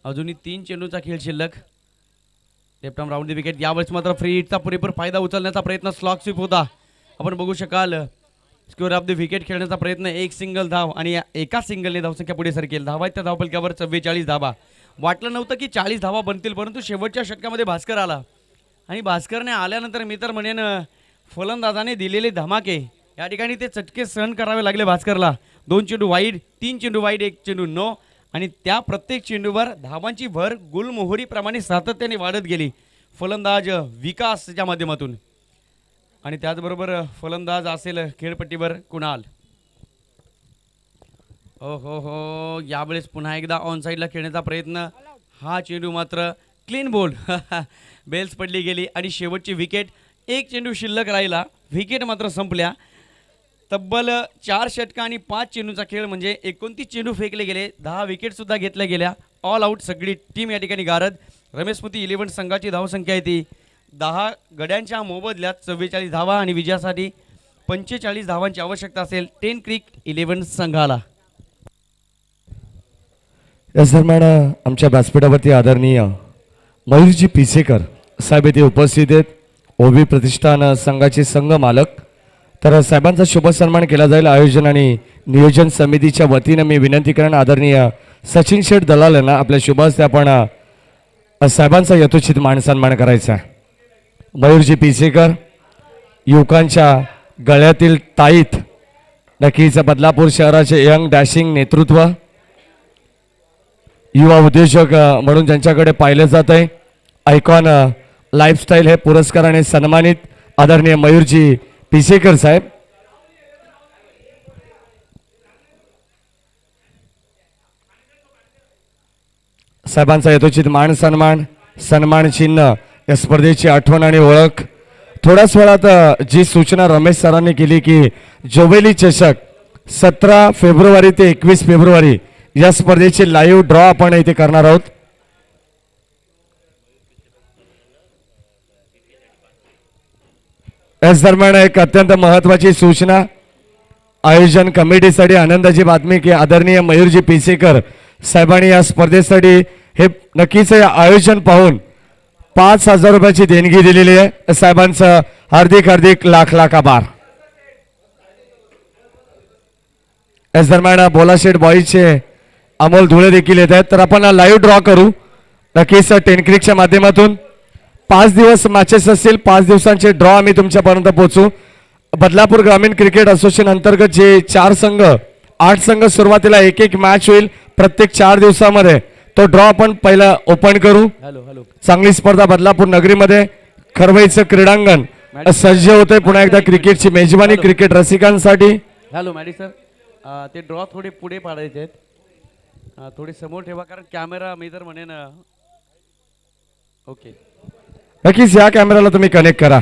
अजूनही 3 चेंडूचा खेळ शिल्लक. Left arm round the wicket. यावेळेस मात्र फ्री हिटचा पुरेपूर फायदा उचलण्याचा प्रयत्न. स्लॉग स्वीप होता. आपण बघू शकाल स्कोअर ऑफ द विकेट खेळण्याचा प्रयत्न. एक सिंगल धाव आणि एका सिंगलने धावसंख्या पुढे सरकेल. धावा त्या धावपलक्यावर 44 धावा. वाटलं नव्हतं की 40 धावा बनतील, परंतु शेवटच्या षटकामध्ये भास्कर आला आणि भास्करने आल्यानंतर मी तर म्हणेन फलंदाजाने दिलेले धमाके या ठिकाणी ते चटके सहन करावे लागले भास्करला. 2 चेंडू वाईड, 3 चेंडू वाईड, 1 चेंडू नो आणि त्या प्रत्येक चेंडूवर धावांची भर गुलमोहरीप्रमाणे सातत्याने वाढत गेली फलंदाज विकासच्या माध्यमातून. आणि त्याचबरोबर फलंदाज असेल खेळपट्टीवर कुणाल. हो हो हो, यावेळेस पुन्हा एकदा ऑन साईडला खेळण्याचा प्रयत्न. हा चेंडू मात्र क्लीन बोल्ड. बेल्स पडली गेली आणि शेवटची विकेट. 1 चेंडू शिल्लक राहिला. विकेट मात्र संपल्या. तब्बल 4 षटका आणि 5 चेंडूचा खेळ म्हणजे 29 चेंडू फेकले गेले. 10 विकेटसुद्धा घेतल्या गेल्या. ऑल आऊट सगळी टीम या ठिकाणी गारद. रमेश मोती 11 संघाची धावसंख्या आहे ती 10 गड्यांच्या मोबदल्यात 44 धावा आणि विजयासाठी 45 धावांची आवश्यकता असेल 10 क्रिक 11 संघाला. या दरम्यान आमच्या व्यासपीठावरती आदरणीय मयूरजी पिसेकर साहेब येथे उपस्थित आहेत. ओबी प्रतिष्ठान संघाचे संघ मालक. तर साहेबांचा शुभ सन्मान केला जाईल. आयोजन आणि नियोजन समितीच्या वतीनं मी विनंती करेन आदरणीय सचिन शेठ दलाल यांना आपल्या शुभ हस्ते आपण साहेबांचा यथोचित मान सन्मान करायचा आहे. मयूरजी पिसेकर युवकांच्या गळ्यातील ताईत. नक्कीच बदलापूर शहराचे यंग डॅशिंग नेतृत्व. युवा उद्योजक म्हणून ज्यांच्याकडे पाहिलं जात आहे, आयकॉन लाईफस्टाईल हे पुरस्काराने सन्मानित आदरणीय मयूरजी पिसेकर साहेब. साहेबांचा यथोचित मान सन्मान, सन्मान चिन्ह या स्पर्धेची आठवण आणि ओळख. थोड्याच वेळात जी सूचना रमेश सरांनी केली की जोवेली चषक 17 फेब्रुवारी ते 21 फेब्रुवारी या स्पर्धेचे लाईव्ह ड्रॉ आपण इथे करणार आहोत. याच दरम्यान एक अत्यंत महत्वाची सूचना, आयोजन कमिटीसाठी आनंदाची बातमी की आदरणीय मयूरजी पिसेकर साहेबांनी या स्पर्धेसाठी हे नक्कीच आयोजन पाहून 5,000 रुपयाची देणगी दिलेली आहे. साहेबांचं हार्दिक हार्दिक लाख लाख आभार. याच दरम्यान बोलाशेठ बॉईजचे अमोल धुळे देखील येत आहेत. तर आपण लाईव्ह ड्रॉ करू नक्कीच टेनक्रिकच्या माध्यमातून. 5 दिवस मॅचेस असतील, 5 दिवसांचे ड्रॉ आम्ही तुमच्यापर्यंत पोहोचू. बदलापूर ग्रामीण क्रिकेट असोसिएशन अंतर्गत जे 4 संघ 8 संघ सुरुवातीला एक मॅच होईल प्रत्येक 4 दिवसामध्ये. तो ड्रॉ आपण पहिला ओपन करू. चांगली स्पर्धा बदलापूर नगरीमध्ये खरवईचं क्रीडांगण सज्ज होतंय पुन्हा एकदा क्रिकेटची मेजबानी क्रिकेट रसिकांसाठी. हॅलो मॅडी सर, ते ड्रॉ थोडे पुढे पाडायचे आहेत, थोडे समोर ठेवा कारण कॅमेरा मी तर म्हणेन. ओके, नक्कीच या कॅमेराला तुम्ही कनेक्ट करा.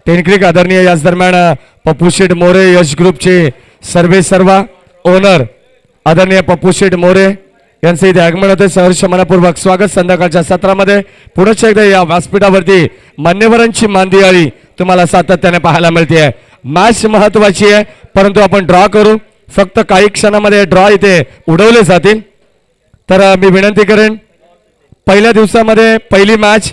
टेनक्रिक आदरणीय. याच दरम्यान पप्पू शेठ मोरे यश ग्रुपचे सर्वा ओनर आदरणीय पप्पू शेठ मोरे यांचं इथे आगमन होते. सहर्ष मनपूर्वक स्वागत. संध्याकाळच्या सत्रामध्ये पुढच्या एकदा या व्यासपीठावरती मान्यवरांची मांदियाळी तुम्हाला सातत्याने पाहायला मिळते. मॅच महत्वाची आहे परंतु आपण ड्रॉ करू. फक्त काही क्षणामध्ये ड्रॉ इथे उडवले जातील. तर मी विनंती करेन पहिल्या दिवसामध्ये पहिली मॅच,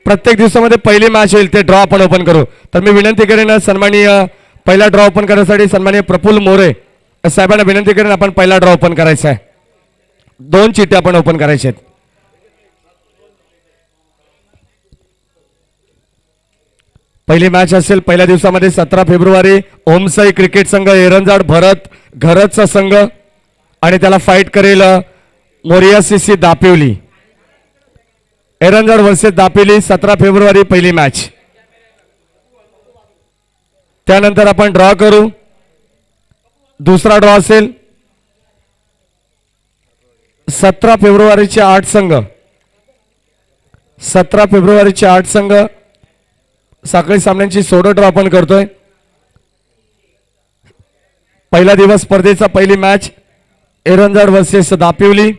प्रत्येक दिवसामध्ये पहिली मॅच होईल ते ड्रॉ आपण ओपन करू. तर मी विनंती करेन सन्माननीय पहिला ड्रॉ ओपन करण्यासाठी सन्माननीय प्रफुल्ल मोरे साहेबांना विनंती करेन आपण पहिला ड्रॉ ओपन करायचा आहे. 2 चिठ्ठ्या आपण ओपन करायच्या आहेत. पहिली मॅच असेल पहिल्या दिवसामध्ये 17 फेब्रुवारी ओमसाई क्रिकेट संघ एरंजाड भरत घरतचा संघ आणि त्याला फाईट करेल मोरिया सीसी दापिवली. एरंजाड वर्सेस दापिवली 17 फेब्रुवारी पहिली मॅच. त्यानंतर आपण ड्रॉ करू. दुसरा ड्रॉ असेल 17 फेब्रुवारीचे 8 संघ. 17 फेब्रुवारीचे 8 संघ साखळी सामन्यांची सोडो ड्रॉ आपण करतोय. पहिला दिवस स्पर्धेचा पहिली मॅच एरंजाड वर्सेस दापिवली.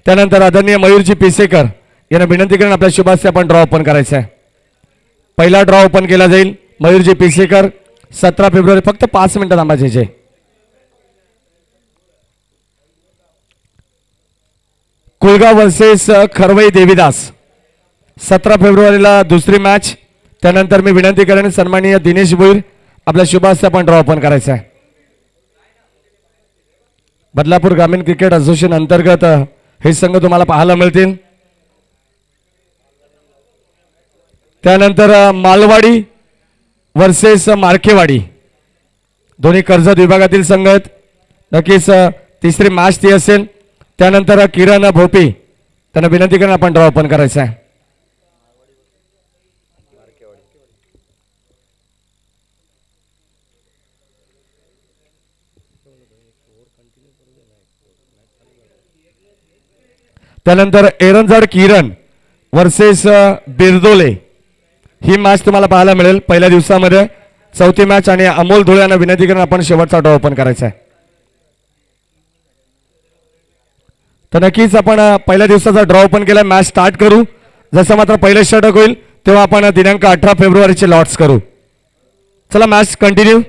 त्यानंतर आदरणीय मयूरजी पिसेकर यांना विनंती करून आपल्या शुभास्ते आपण ड्रॉ ओपन करायचा आहे. पहिला ड्रॉ ओपन केला जाईल. मयूरजी पिसेकर 17 फेब्रुवारी. फक्त 5 मिनिटं थांबायचे. कुलगाव वर्सेस खरवई देवीदास 17 फेब्रुवारीला दुसरी मॅच. त्यानंतर मी विनंती करेन सन्माननीय दिनेश भोईर आपल्या शुभास्ते आपण ड्रॉ ओपन करायचा आहे. बदलापूर ग्रामीण क्रिकेट असोसिएशन अंतर्गत हे संघ तुम्हाला पाहायला मिळतील. त्यानंतर मालवाडी वर्सेस मार्केवाडी दोन्ही कर्जत विभागातील संघ आहेत. नक्कीच तिसरी मॅच ती असेल. त्यानंतर किरण भोपी त्यांना विनंती करून आपण ड्रॉ ओपन करायचा आहे. त्यानंतर एरंजाड किरण वर्सेस बिरदोले ही मॅच तुम्हाला पाहायला मिळेल पहिल्या दिवसामध्ये. चौथी मॅच आणि अमोल धुळे यांना विनंती करून आपण शेवटचा ड्रॉ ओपन करायचा आहे. तर नक्कीच आपण पहिल्या दिवसाचा ड्रॉ ओपन केला. मॅच स्टार्ट करू. जसं मात्र पहिलं षटक होईल तेव्हा आपण दिनांक 18 फेब्रुवारीचे लॉट्स करू. चला मॅच कंटिन्यू.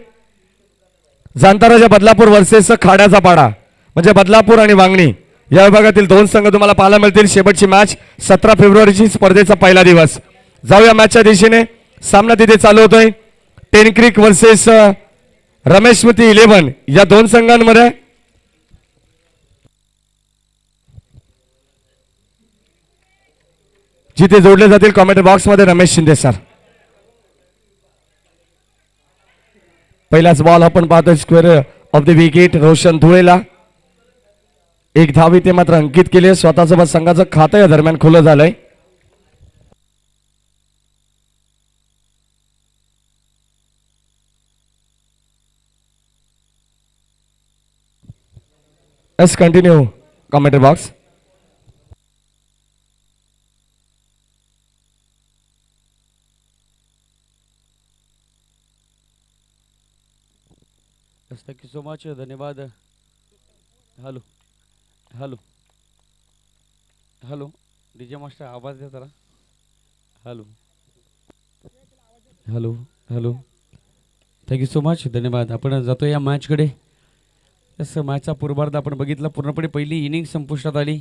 जांताराजा बदलापूर वर्सेस खाड्याचा पाडा म्हणजे बदलापूर आणि वांगणी या विभागातील 2 संघ तुम्हाला पाहायला मिळतील. शेवटची मॅच 17 फेब्रुवारीची स्पर्धेचा पहिला दिवस. जाऊया मॅचच्या दिशेने. सामना तिथे चालू होतोय. टेनक्रिक वर्सेस रमेश स्मृती 11 या 2 संघांमध्ये. जिथे जोडले जातील कॉमेंट बॉक्स मध्ये रमेश शिंदे सर. पहिलाच बॉल आपण पाहतोय square of the wicket Roshan धुळेला. एक धाव इथे मात्र अंकित केली. स्वतःसोबत संघाचं खातं या दरम्यान खुलं झालंय. Let's continue, commentary box. Thank you so much. धन्यवाद. Hello hello hello DJ master आवाज द्या जरा. Hello hello hello thank you so much. धन्यवाद. आपण जातो या मॅचकडे. तसं मॅचचा पूर्वार्ध आपण बघितला. पूर्णपणे पहिली इनिंग संपुष्टात आली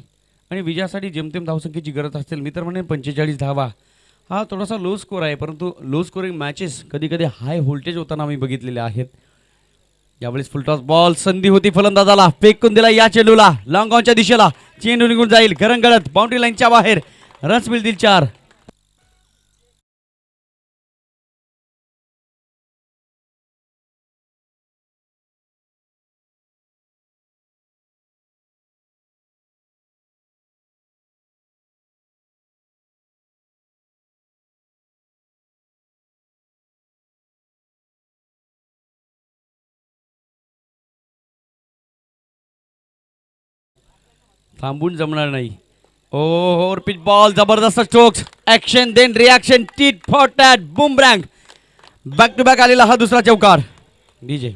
आणि विजयासाठी जेमतेम धावसंख्येची गरज असेल. मी तर म्हणेन 45 धावा. हा थोडासा लो स्कोर आहे, परंतु लो स्कोरिंग मॅचेस कधी कधी हाय व्होल्टेज होताना आम्ही बघितलेले आहेत. यावेळेस फुलटॉस बॉल संधी होती फलंदाजाला. फेकून दिला या चेंडूला लॉंग ऑनच्या दिशेला. चेंडू निघून जाईल गरंगळत बाउंड्री लाईनच्या बाहेर. रन्स मिळतील 4. थांबून जमणार नाही. ओ पिच बॉल जबरदस्त strokes. Action then reaction. Tit for tat boomerang. Back to back आलेला हा दुसरा चौकार. डीजे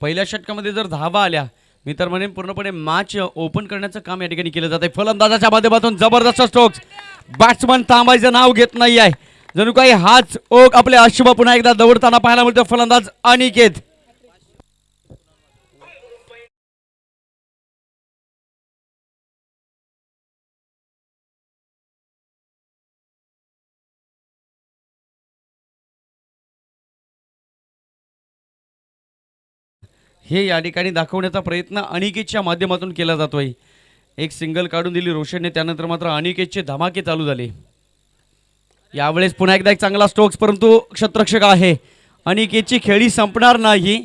पहिल्या षटकामध्ये जर धावा आल्या, मी तर म्हणेन पूर्णपणे मॅच ओपन करण्याचं काम या ठिकाणी केलं जाते. फलंदाजाच्या माध्यमातून जबरदस्त स्ट्रोक्स. बॅट्समन थांबायचं नाव घेत नाही आहे. जणू काही हाच ओक आपले अश्व पुन्हा एकदा दौडताना पाहायला मिळतो. फलंदाज अनिकेत. हे या ठिकाणी दाखवण्याचा प्रयत्न अनिकेतच्या माध्यमातून केला जातोय. एक सिंगल काढून दिली रोशनने. त्यानंतर मात्र अनिकेतचे धमाके चालू झाले. यावेळेस पुन्हा एकदा एक चांगला स्ट्रोक्स, परंतु क्षेत्ररक्षक आहे. अनिकेतची खेळी संपणार नाही.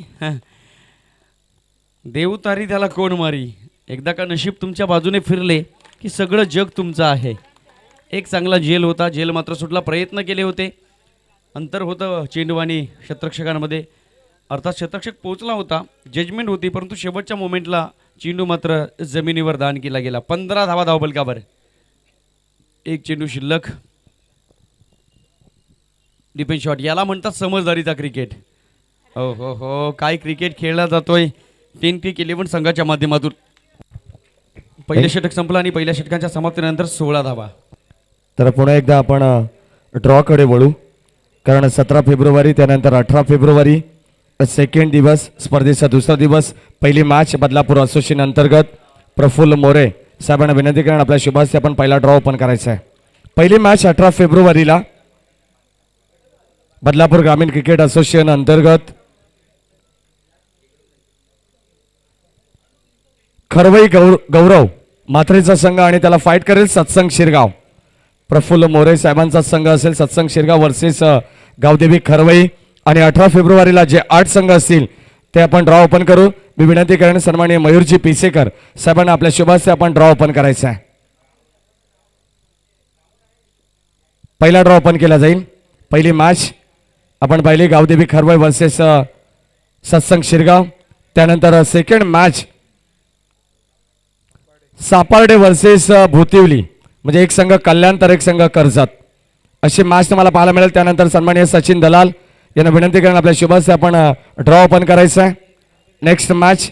देवतारी त्याला कोण मारी. एकदा का नशीब तुमच्या बाजूने फिरले की सगळं जग तुमचं आहे. एक चांगला झेल होता. झेल मात्र सुटला. प्रयत्न केले होते. अंतर होतं चेंडू आणि क्षेत्ररक्षकांमध्ये. अर्थात क्षेत्ररक्षक पोहोचला होता. जजमेंट होती, परंतु शेवटच्या मोमेंटला चेंडू मात्र जमिनीवर दान केला गेला. 15 धावा धावबलकावर. एक चेंडू शिल्लक. Defence shot. याला म्हणतात समजदारीचा क्रिकेट. हो हो हो काय क्रिकेट खेळला जातोय 10 क्रिक 11 संघाच्या माध्यमातून. पहिलं षटक संपलं आणि पहिल्या षटकांच्या समाप्तीनंतर 16 धावा. तर पुन्हा एकदा आपण ड्रॉकडे वळू. कारण 17 फेब्रुवारी त्यानंतर 18 फेब्रुवारी सेकंड दिवस, स्पर्धेचा दुसरा दिवस. पहिली मॅच बदलापूर असोसिएशन अंतर्गत प्रफुल्ल मोरे साहेबांना विनंती करून आपल्या शुभास्ते आपण पहिला ड्रॉ ओपन करायचा आहे. पहिली मॅच 18 फेब्रुवारीला बदलापूर ग्रामीण क्रिकेट असोसिएशन अंतर्गत खरवई गौरव मात्रेचा संघ आणि त्याला फाईट करेल सत्संग शिरगाव. प्रफुल्ल मोरे साहेबांचा संघ असेल सत्संग शिरगाव वर्सेस गावदेवी खरवई. आणि 18 फेब्रुवारीला जे 8 संघ असतील ते आपण ड्रॉ ओपन करू. मी विनंती करेन सन्माननीय मयूरजी पिसेकर साहेबांना आपल्या शुभास्ते आपण ड्रॉ ओपन करायचा आहे. पहिला ड्रॉ ओपन केला जाईल. पहिली मॅच आपण पाहिली गावदेवी खरवई वर्सेस सत्संग शिरगाव. त्यानंतर सेकंड मॅच सापार्डे वर्सेस भुतिवली. म्हणजे एक संघ कल्याण तर एक संघ कर्जत. अशी मॅच तुम्हाला पाहायला मिळेल. त्यानंतर सन्माननीय सचिन दलाल यांना विनंती करून आपल्या शुभास्ते आपण ड्रॉ ओपन करायचा आहे. नेक्स्ट मॅच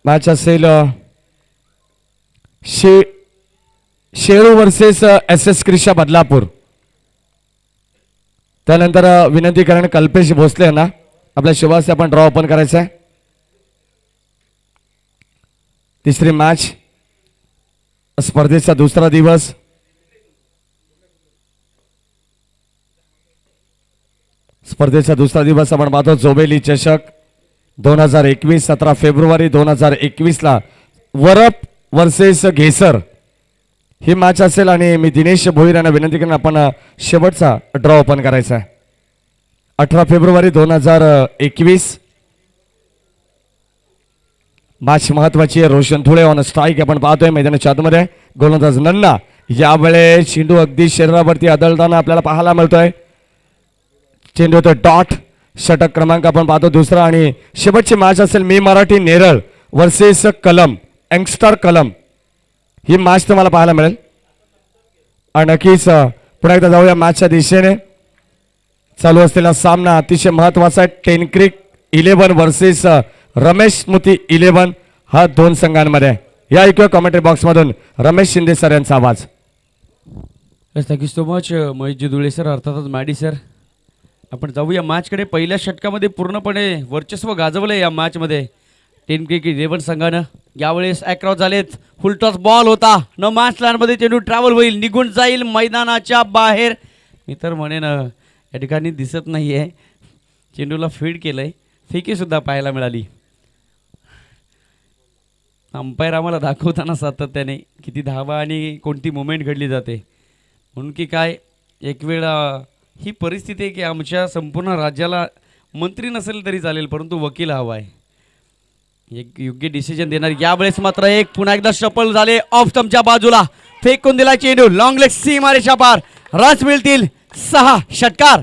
मॅच असेल शेरू वर्सेस एस एस क्रिशा बदलापूर. त्यानंतर विनंती करून कल्पेश भोसले यांना आपल्या शुभास्ते आपण ड्रॉ ओपन करायचा आहे. तिसरी मॅच स्पर्धेचा दुसरा दिवस स्पर्धेचा दुसरा दिवस आपण पाहतो जोबेली चषक 2021 17 फेब्रुवारी 2021 वरप वर्सेस घेसर ही मॅच असेल आणि मी दिनेश भोईर यांना विनंती करेन आपण शेवटचा ड्रॉ ओपन करायचा आहे. 18 फेब्रुवारी 2021 मॅच महत्वाची आहे. रोशन धुळे ऑन स्ट्राईक आपण पाहतोय मैदानाच्या आतमध्ये. गोलंदाज नन्ना यावेळेस चेंडू अगदी शरीरावरती आदळताना आपल्याला पाहायला मिळतोय. चेंडू तो डॉट षटक क्रमांक आपण पाहतो दुसरा आणि शेवटची मॅच असेल मी मराठी नेरळ वर्सेस कलम यंगस्टर कलम ही मॅच तुम्हाला पाहायला मिळेल. आणि नक्कीच पुन्हा एकदा जाऊया मॅचच्या दिशेने. चालू असलेला सामना अतिशय महत्वाचा आहे. टेनक्रिक 11 वर्सेस रमेश स्मृती 11 हा दोन संघांमध्ये. या ऐकूया कॉमेंट्री बॉक्स मधून रमेश शिंदे सर यांचा आवाज. Thank you so much Maheshji Dhule sir, अर्थातच मॅडी सर. आपण जाऊया मॅचकडे. पहिल्या षटकामध्ये पूर्णपणे वर्चस्व गाजवलं या मॅचमध्ये 10 क्रिकेट 11 संघानं. यावेळेस ॲक्रॉस झालेत. फुलटॉस बॉल होता न मॅच लाईनमध्ये चेंडू ट्रॅव्हल होईल, निघून जाईल मैदानाच्या बाहेर. मी तर म्हणेन या ठिकाणी दिसत नाही आहे. चेंडूला फीड केलंय, फेकीसुद्धा पाहायला मिळाली. अंपायर आम्हाला दाखवताना सातत्याने किती धावा आणि कोणती मुवमेंट घडली जाते. म्हणून की काय एक वेळा ही परिस्थिती आहे की आमच्या संपूर्ण राज्याला मंत्री नसेल तरी चालेल परंतु वकील हवा आहे, एक योग्य डिसिजन देणार. यावेळेस मात्र एक पुन्हा एकदा शफल झाले ऑफ स्टंपच्या बाजूला फेकून दिला चेंडू. लॉंग लेग सीमारेषा पार. रन्स मिळतील 6. षटकार.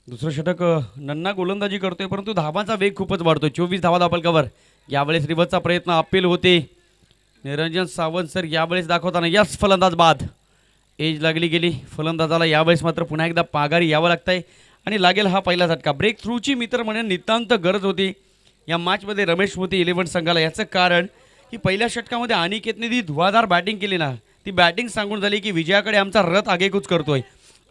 दुसरं षटक नन्ना गोलंदाजी करतोय परंतु धावांचा वेग खूपच वाढतोय. 24 धावा दाखल कव्हर. यावेळेस रिव्हर्सचा प्रयत्न अपील होते. निरंजन सावंत सर यावेळेस दाखवताना यस फलंदाज बाद. एज लागली गेली फलंदाजाला. यावेळेस मात्र पुन्हा एकदा पागारी यावं लागतंय आणि लागेल हा पहिला झटका. ब्रेक थ्रूची मित्र म्हणून नितांत गरज होती या मॅचमध्ये रमेश स्मृती 11 संघाला. याचं कारण की पहिल्या षटकामध्ये अनिकेतने जी धुवाधार बॅटिंग केली ना, ती बॅटिंग सांगून झाली की विजयाकडे आमचा रथ आगेकूच करतोय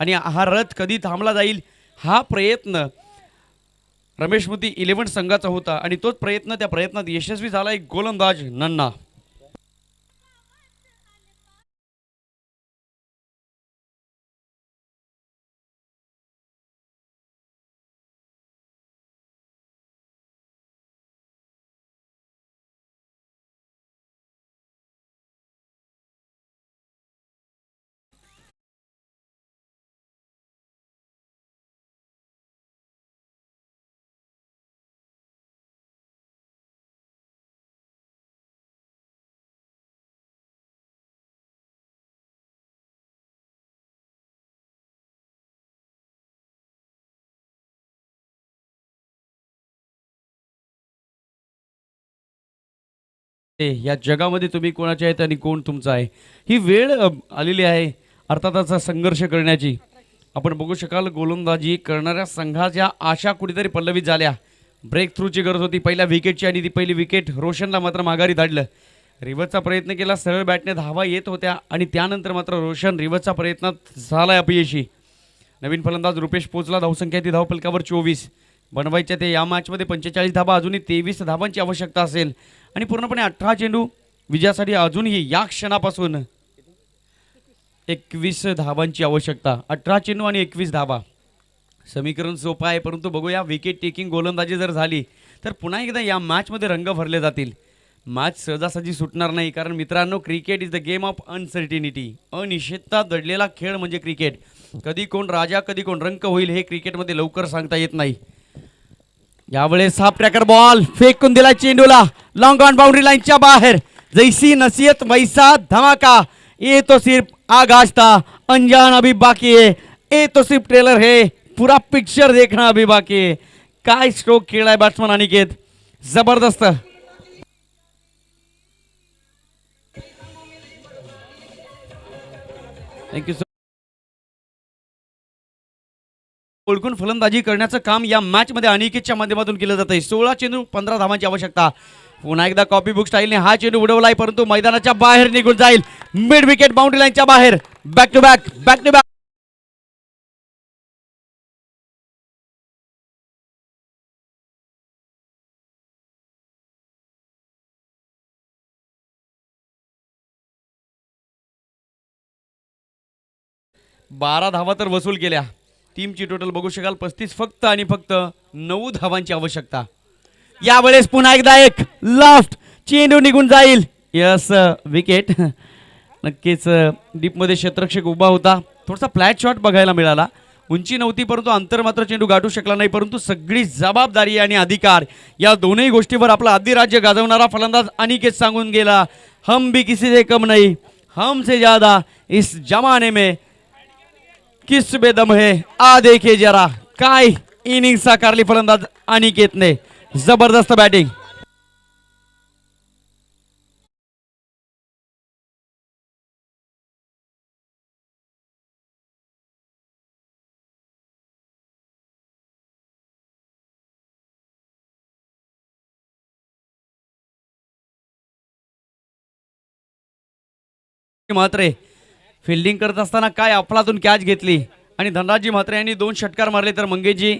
आणि हा रथ कधी थांबला जाईल हा प्रयत्न रमेश स्मृती 11 संघाचा होता आणि तोच प्रयत्न त्या प्रयत्नात यशस्वी झाला. एक गोलंदाज नन्ना. या जगामध्ये तुम्ही कोणाचे आहेत आणि कोण तुमचा आहे ही वेळ आलेली आहे अर्थातच संघर्ष करण्याची. आपण बघू शकाल गोलंदाजी करणाऱ्या संघाच्या आशा कुठेतरी पल्लवित झाल्या. ब्रेक थ्रूची गरज होती पहिल्या विकेटची आणि ती पहिली विकेट रोशनला मात्र माघारी धाडलं. रिव्हर्सचा प्रयत्न केला, सरळ बॅटने धावा येत होत्या आणि त्यानंतर मात्र रोशन रिव्हर्सचा प्रयत्नात झाला अपयशी. नवीन फलंदाज रुपेश पोचला. धावसंख्या ती धावफलकावर 24 बनवायच्या. ते या मॅचमध्ये 45 धावा, अजूनही 23 धावांची आवश्यकता असेल आणि पूर्णपणे 18 चेंडू विजयासाठी अजूनही या क्षणापासून 21 धावांची आवश्यकता. 18 चेंडू आणि 21 धावा. समीकरण सोपं आहे परंतु बघूया विकेट टेकिंग गोलंदाजी जर झाली तर पुन्हा एकदा या मॅचमध्ये रंग भरले जातील. मॅच सहजासहजी सुटणार नाही कारण मित्रांनो cricket is the game of uncertainty. अनिश्चितता दडलेला खेळ म्हणजे क्रिकेट. कधी कोण राजा कधी कोण रंक होईल हे क्रिकेटमध्ये लवकर सांगता येत नाही. यावेळेस हा ट्रॅकर बॉल फेकून दिला चेंडूला लॉन्ग ऑन बाउंड्री लाईनच्या बाहेर. जैसी नसीहत वैसा धमाका. ये तो सिर्फ आगाज था, अनजान अभी बाकी है. ये तो सिर्फ ट्रेलर है, पूरा पिक्चर देखना अभी बाकी है. काय स्ट्रोक खेळाय बॅट्समन अनिकेत, जबरदस्त. थँक्यू. ओळखून फलंदाजी करण्याचं काम या मॅच मध्ये अनिकेतच्या माध्यमातून केलं जात आहे. 16 चेंडू 15 धावांची आवश्यकता. पुन्हा एकदा कॉपी बुक स्टाईलने हा चेंडू उडवलाय, परंतु मैदानाच्या बाहेर निघून जाईल. मिड विकेट बाउंड्री लाईनच्या बाहेर. Back to back, back to back. बारा धावा तर वसूल केल्या. टीमची टोटल बघू शकाल 35, फक्त आणि फक्त 9 धावांची आवश्यकता. यावेळेस पुन्हा एकदा एक लास्ट चेंडू निघून जाईल. Yes, wicket. नक्कीच डीपमध्ये क्षेत्ररक्षक उभा होता. थोडासा फ्लॅट शॉट बघायला मिळाला. उंची नव्हती, परंतु अंतर मात्र चेंडू गाठू शकला नाही. परंतु सगळी जबाबदारी आणि अधिकार या दोन्ही गोष्टीवर आपला अधिराज्य गाजवणारा फलंदाज अनिकेत सांगून गेला. हम भी किसी से कम नहीं, हमसे ज्यादा इस जमाने में किस बेदम है, आ देखिए जरा. काय इनिंग साकारली फलंदाज अनिकेतने. जबरदस्त बॅटिंग. म्हात्रे फिल्डिंग करत असताना काय अफलातून कॅच घेतली आणि धनराजजी म्हात्रे यांनी 2 षटकार मारले, तर मंगेशजी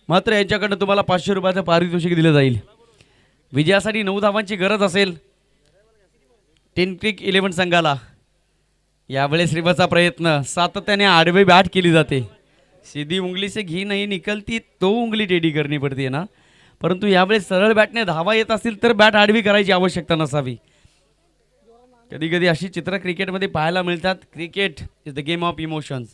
म्हात्रे यांच्याकडनं तुम्हाला 500 रुपयाचं पारितोषिक दिलं जाईल. विजयासाठी 9 धावांची गरज असेल 10 क्रिक 11 संघाला. यावेळेस रिबाचा प्रयत्न, सातत्याने आडवे बॅट केली जाते. सीधी उंगली से घी नहीं निकलती तो उंगली टेढ़ी करनी पडती है ना. परंतु यावेळेस सरळ बॅटने धावा येत असतील तर बॅट आडवी करायची आवश्यकता नसावी. कधी कधी अशी चित्र क्रिकेटमध्ये पाहायला मिळतात. Cricket is the game of emotions.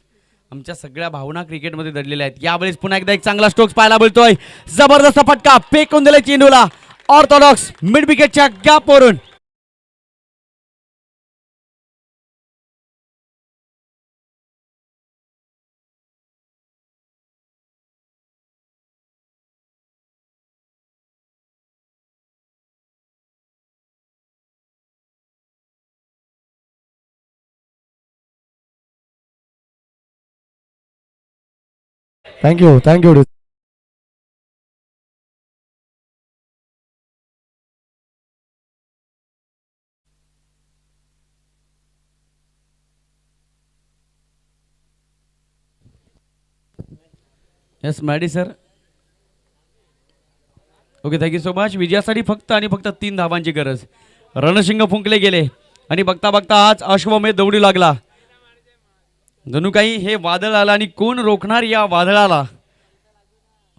आमच्या सगळ्या भावना क्रिकेटमध्ये दडलेल्या आहेत. यावेळेस पुन्हा एकदा एक चांगला स्ट्रोक्स पाहायला मिळतोय. जबरदस्त फटका फेकून दिला चेंडूला ऑर्थोडॉक्स मिड विकेटच्या गॅपवरून. Thank you thank you. Yes Maddy sir. Okay, thank you so much. विजयासाठी फक्त आणि फक्त 3 धावांची गरज. रणशिंग फुंकले गेले आणि बघता बघता आज अश्वमेध दौडी लागला. जणू काही हे वादळ आलं आणि कोण रोखणार या वादळाला.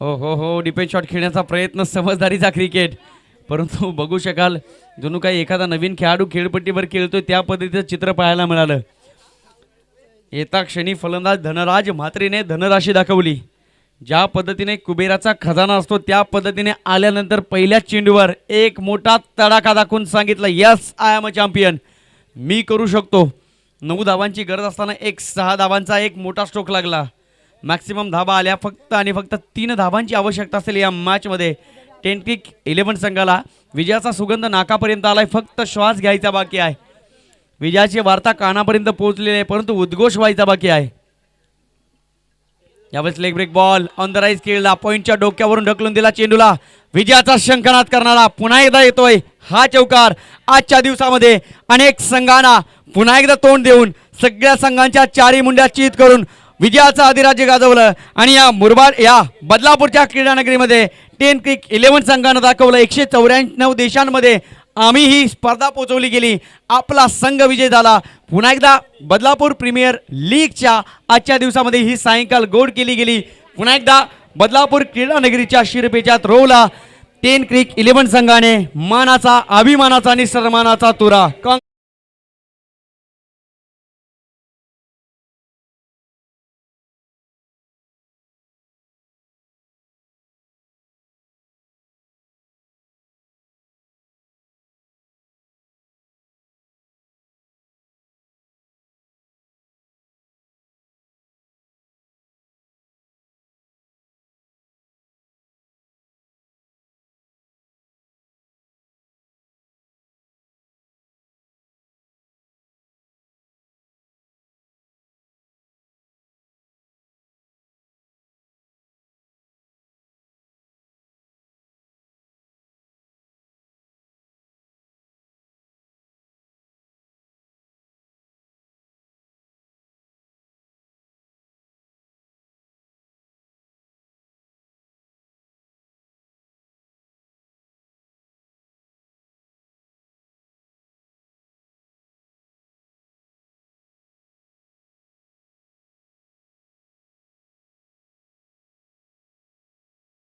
हो हो हो, डिफेन्स शॉट खेळण्याचा प्रयत्न, समजदारीचा क्रिकेट. परंतु बघू शकाल जणू काही एखादा नवीन खेळाडू खेळपट्टीवर खेळतोय त्या पद्धतीचं चित्र पाहायला मिळालं. येता क्षणी फलंदाज धनराज म्हात्रेने धनराशी दाखवली. ज्या पद्धतीने कुबेराचा खजाना असतो त्या पद्धतीने आल्यानंतर पहिल्या चेंडूवर एक मोठा तडाखा दाखवून सांगितलं, yes I am a champion, मी करू शकतो. 9 धावांची गरज असताना 6 धावांचा एक मोठा स्ट्रोक लागला. मॅक्सिमम धावा आल्या. फक्त आणि फक्त 3 धावांची आवश्यकता असेल या मॅचमध्ये. 10 क्रिक 11 संघाला. विजयाचा सुगंध नाकापर्यंत आलाय. फक्त श्वास घ्यायचा बाकी आहे. विजयाची वार्ता कानापर्यंत पोहोचलेली आहे, परंतु उद्घोष व्हायचा बाकी आहे. यावेळेस leg break ball on the rise खेळला. पॉईंटच्या डोक्यावरून ढकलून दिला चेंडूला. विजयाचा शंखनाद करणारा पुन्हा एकदा येतोय हा चौकार. आजच्या दिवसामध्ये अनेक संघांना पुन्हा एकदा तोंड देऊन सगळ्या संघांच्या 4 मुंड्या चित करून विजयाचा अधिराज्य गाजवलं. आणि या बदलापूरच्या क्रीडानगरीमध्ये 10 क्रिक 11 संघानं दाखवलं 194 देशांमध्ये आम्ही ही स्पर्धा पोहोचवली गेली. आपला संघ विजय झाला. पुन्हा एकदा बदलापूर प्रीमियर लीगच्या आजच्या दिवसामध्ये ही सायंकाल गोड केली गेली. पुन्हा एकदा बदलापूर क्रीडानगरीच्या शिरपेच्यात रोवला 10 क्रिक 11 संघाने मानाचा, अभिमानाचा आणि सन्मानाचा तुरा.